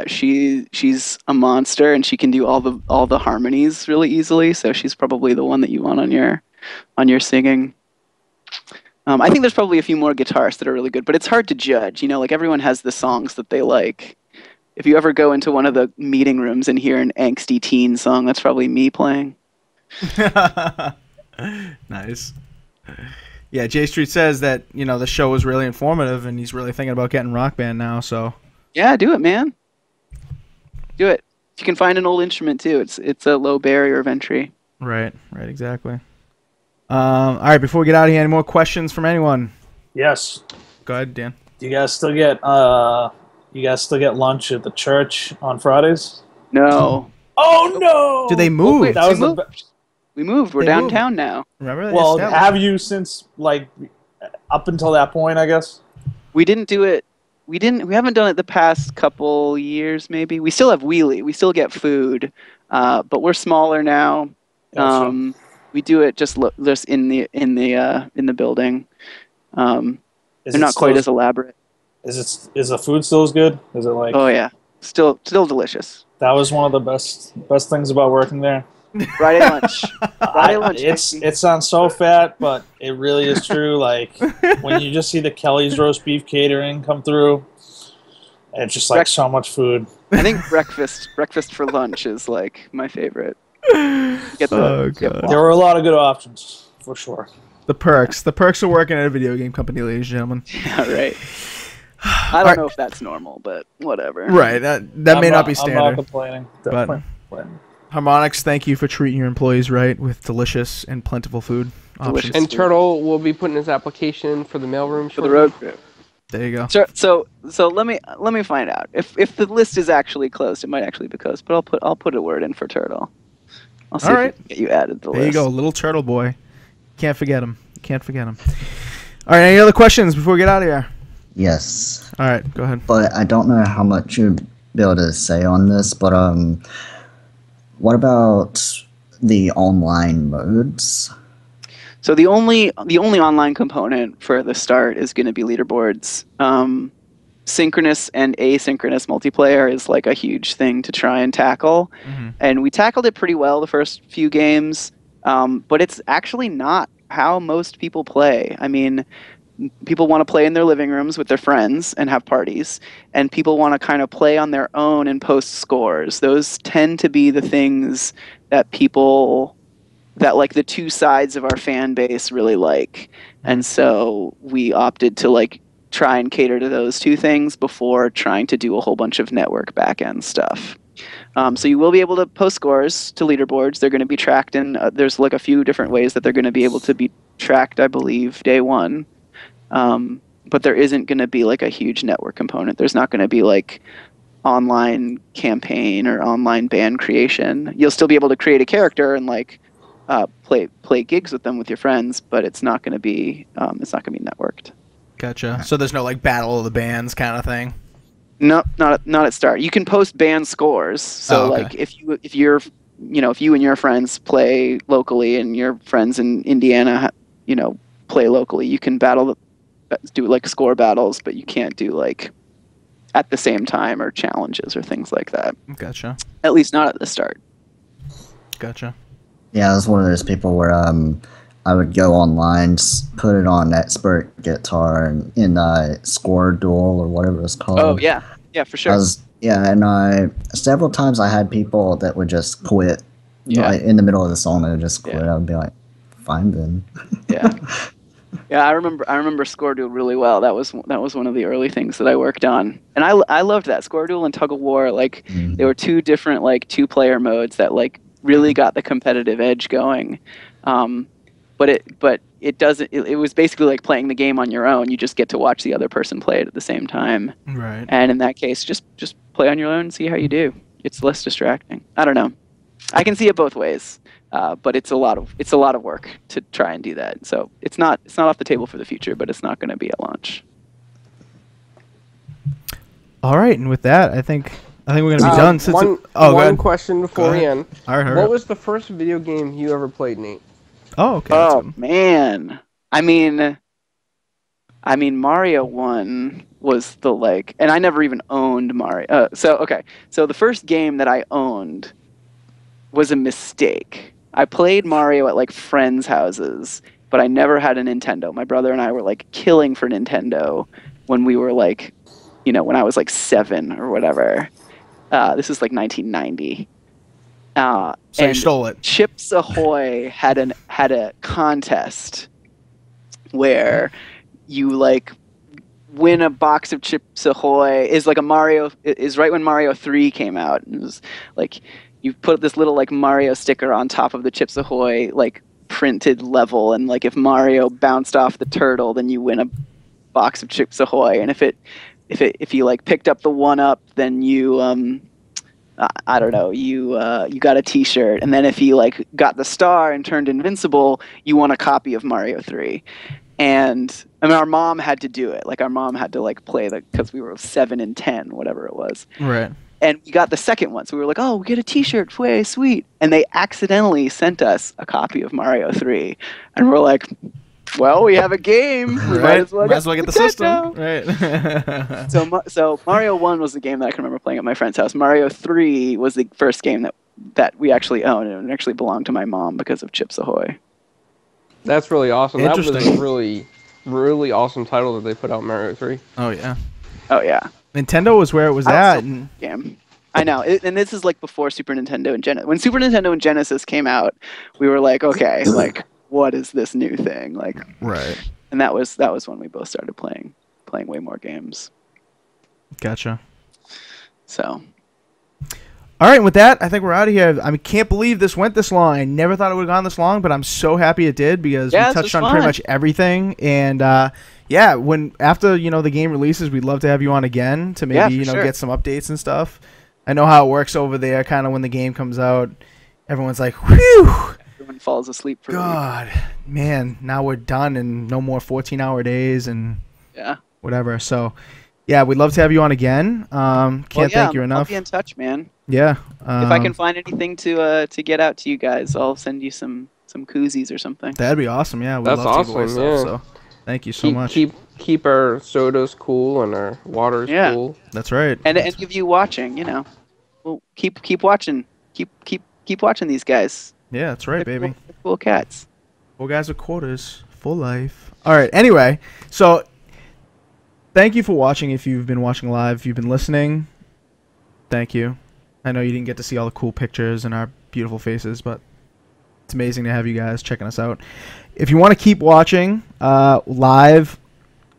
She's a monster, and she can do all the harmonies really easily. So she's probably the one that you want on your singing. I think there's probably a few more guitarists that are really good, but it's hard to judge. You know, like everyone has the songs that they like. If you ever go into one of the meeting rooms and hear an angsty teen song, that's probably me playing. Nice. Yeah, J Street says that, you know, the show was really informative and he's really thinking about getting Rock Band now, so. Yeah, do it, man. Do it. If you can find an old instrument too, it's a low barrier of entry. Right, exactly. All right, before we get out of here, any more questions from anyone? Yes. Go ahead, Dan. Do you guys still get lunch at the church on Fridays? No. Oh no! Did they move? Wait, That was we moved. We're They downtown now. Remember? well, have you since like up until that point? I guess We didn't do it. We haven't done it the past couple years. Maybe we still have wheelie. We still get food, but we're smaller now. Gotcha. We do it just in the building. They're not quite as elaborate. Is the food still as good? Is it like? Oh yeah, still delicious. That was one of the best things about working there. Friday lunch. Friday lunch. It sounds so fat, but it really is true. Like when you just see the Kelly's roast beef catering come through, it's just like so much food. I think breakfast for lunch is like my favorite. God. There were a lot of good options for sure. The perks of working at a video game company, ladies and gentlemen. Yeah, right. I don't know if that's normal, but whatever. Right, that may not be standard. I'm not complaining. Definitely complaining. Harmonix, thank you for treating your employees right with delicious and plentiful food options. And Turtle will be putting his application for the mailroom for the road group. There you go. So let me find out if the list is actually closed. It might actually be closed, but I'll put a word in for Turtle. I'll see if we can get you added to the list. There you go, little turtle boy. Can't forget him. All right, any other questions before we get out of here? Yes. All right, go ahead. But I don't know how much you'd be able to say on this, but what about the online modes? So the only online component for the start is going to be leaderboards. Synchronous and asynchronous multiplayer is like a huge thing to try and tackle, and we tackled it pretty well the first few games. But it's actually not how most people play. I mean, people want to play in their living rooms with their friends and have parties, and people want to kind of play on their own and post scores. Those tend to be the things that like the two sides of our fan base really like. And so we opted to like try and cater to those two things before trying to do a whole bunch of network backend stuff. So you will be able to post scores to leaderboards. They're going to be tracked in, there's like a few different ways that they're going to be able to be tracked, I believe, day one. But there isn't going to be like a huge network component. There's not going to be like online campaign or online band creation. You'll still be able to create a character and like play gigs with them with your friends, but it's not going to be networked. Gotcha. So there's no like battle of the bands kind of thing. No, not at start. You can post band scores. So like if you and your friends play locally and your friends in Indiana, play locally, you can do like score battles, but you can't do like at the same time or challenges or things like that. Gotcha. At least not at the start. Gotcha. Yeah, I was one of those people where I would go online, put it on expert guitar in score duel or whatever it's called. Oh yeah, for sure. And several times I had people that would just quit. Yeah. Like, in the middle of the song, they would just quit. I would be like, fine then. Yeah. Yeah, I remember Score Duel really well. That was one of the early things that I worked on, and I loved that. Score Duel and Tug of War. Like they were two different like 2-player modes that like really got the competitive edge going. But it doesn't. It was basically like playing the game on your own. You just get to watch the other person play it at the same time. Right. And in that case, just play on your own and see how you do. It's less distracting. I don't know. I can see it both ways. But it's a lot of work to try and do that. So it's not off the table for the future, but it's not going to be at launch. All right, and with that, I think we're going to be done. One question before we end. All right, what was the first video game you ever played, Nate? Oh, okay. Oh man, I mean, Mario 1 was the like, and I never even owned Mario. So the first game that I owned was a mistake. I played Mario at like friends' houses, but I never had a Nintendo. My brother and I were like killing for Nintendo when we were like, when I was like 7 or whatever. This is like 1990. So and you stole it. Chips Ahoy had a contest where you like win a box of Chips Ahoy. Is like a Mario. Is right when Mario 3 came out. And it was like you put this little like Mario sticker on top of the Chips Ahoy like printed level, and like if Mario bounced off the turtle, then you win a box of Chips Ahoy. And if you like picked up the 1-up, then you I don't know, you got a T-shirt, and then if you like got the star and turned invincible, you won a copy of Mario 3. And I mean, our mom had to do it. Like our mom had to like play because we were 7 and 10, whatever it was. Right. And we got the second one, so we were like, "Oh, we get a T-shirt, way sweet!" And they accidentally sent us a copy of Mario 3, and we're like, "Well, we have a game. We might as well get the system." Right. So Mario 1 was the game that I can remember playing at my friend's house. Mario 3 was the first game that we actually owned, and it actually belonged to my mom because of Chips Ahoy. That's really awesome. That was Interesting. a really, really awesome title that they put out, Mario 3. Oh yeah. Oh yeah. Nintendo was where it was at. And game. I know, and this is like before Super Nintendo and Genesis. When Super Nintendo and Genesis came out, we were like, okay, like what is this new thing? Like, right. And that was when we both started playing way more games. Gotcha. So. All right, with that, I think we're out of here. I can't believe this went this long. I never thought it would have gone this long, but I'm so happy it did because we touched on pretty much everything. And yeah, after the game releases, we'd love to have you on again to maybe get some updates and stuff. I know how it works over there. Kind of when the game comes out, everyone's like, "Whew." Everyone falls asleep for God, man, now we're done and no more 14-hour days and whatever. So, yeah, we'd love to have you on again. Can't thank you enough. I'll be in touch, man. Yeah. If I can find anything to get out to you guys, I'll send you some koozies or something. That'd be awesome. Yeah, that's awesome. Yeah. So, thank you so much. Keep our sodas cool and our waters cool. That's right. And if you watching, well, keep watching. Keep watching these guys. Yeah, that's right, baby. Cool cats. 4 guys with quarters, full life. All right. Anyway, so thank you for watching. If you've been watching live, if you've been listening, thank you. I know you didn't get to see all the cool pictures and our beautiful faces, but it's amazing to have you guys checking us out. If you want to keep watching live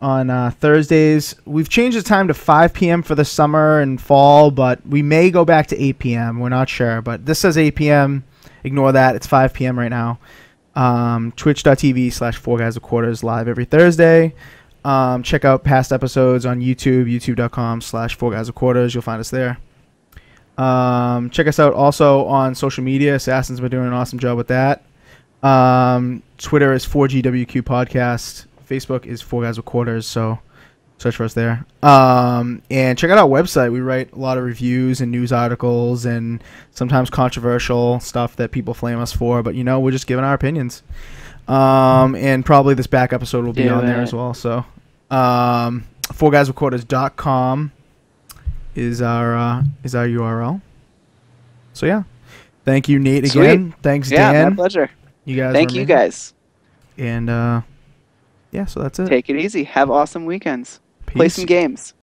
on Thursdays, we've changed the time to 5 p.m. for the summer and fall, but we may go back to 8 p.m. We're not sure, but this says 8 p.m. Ignore that. It's 5 p.m. right now. Twitch.tv/4guyswithquarters live every Thursday. Check out past episodes on YouTube, youtube.com/4guyswithquarters. You'll find us there. Check us out also on social media. Assassin's been doing an awesome job with that. Twitter is 4GwQPodcast. Facebook is 4 Guys with Quarters, so search for us there. And check out our website. We write a lot of reviews and news articles and sometimes controversial stuff that people flame us for, but we're just giving our opinions. And probably this back episode will be on there as well. So 4guyswithquarters.com is our URL. So yeah. Thank you, Nate, again. Sweet. Thanks, Dan. Yeah, my pleasure. You guys. Thank you guys. And yeah, so that's it. Take it easy. Have awesome weekends. Play some games.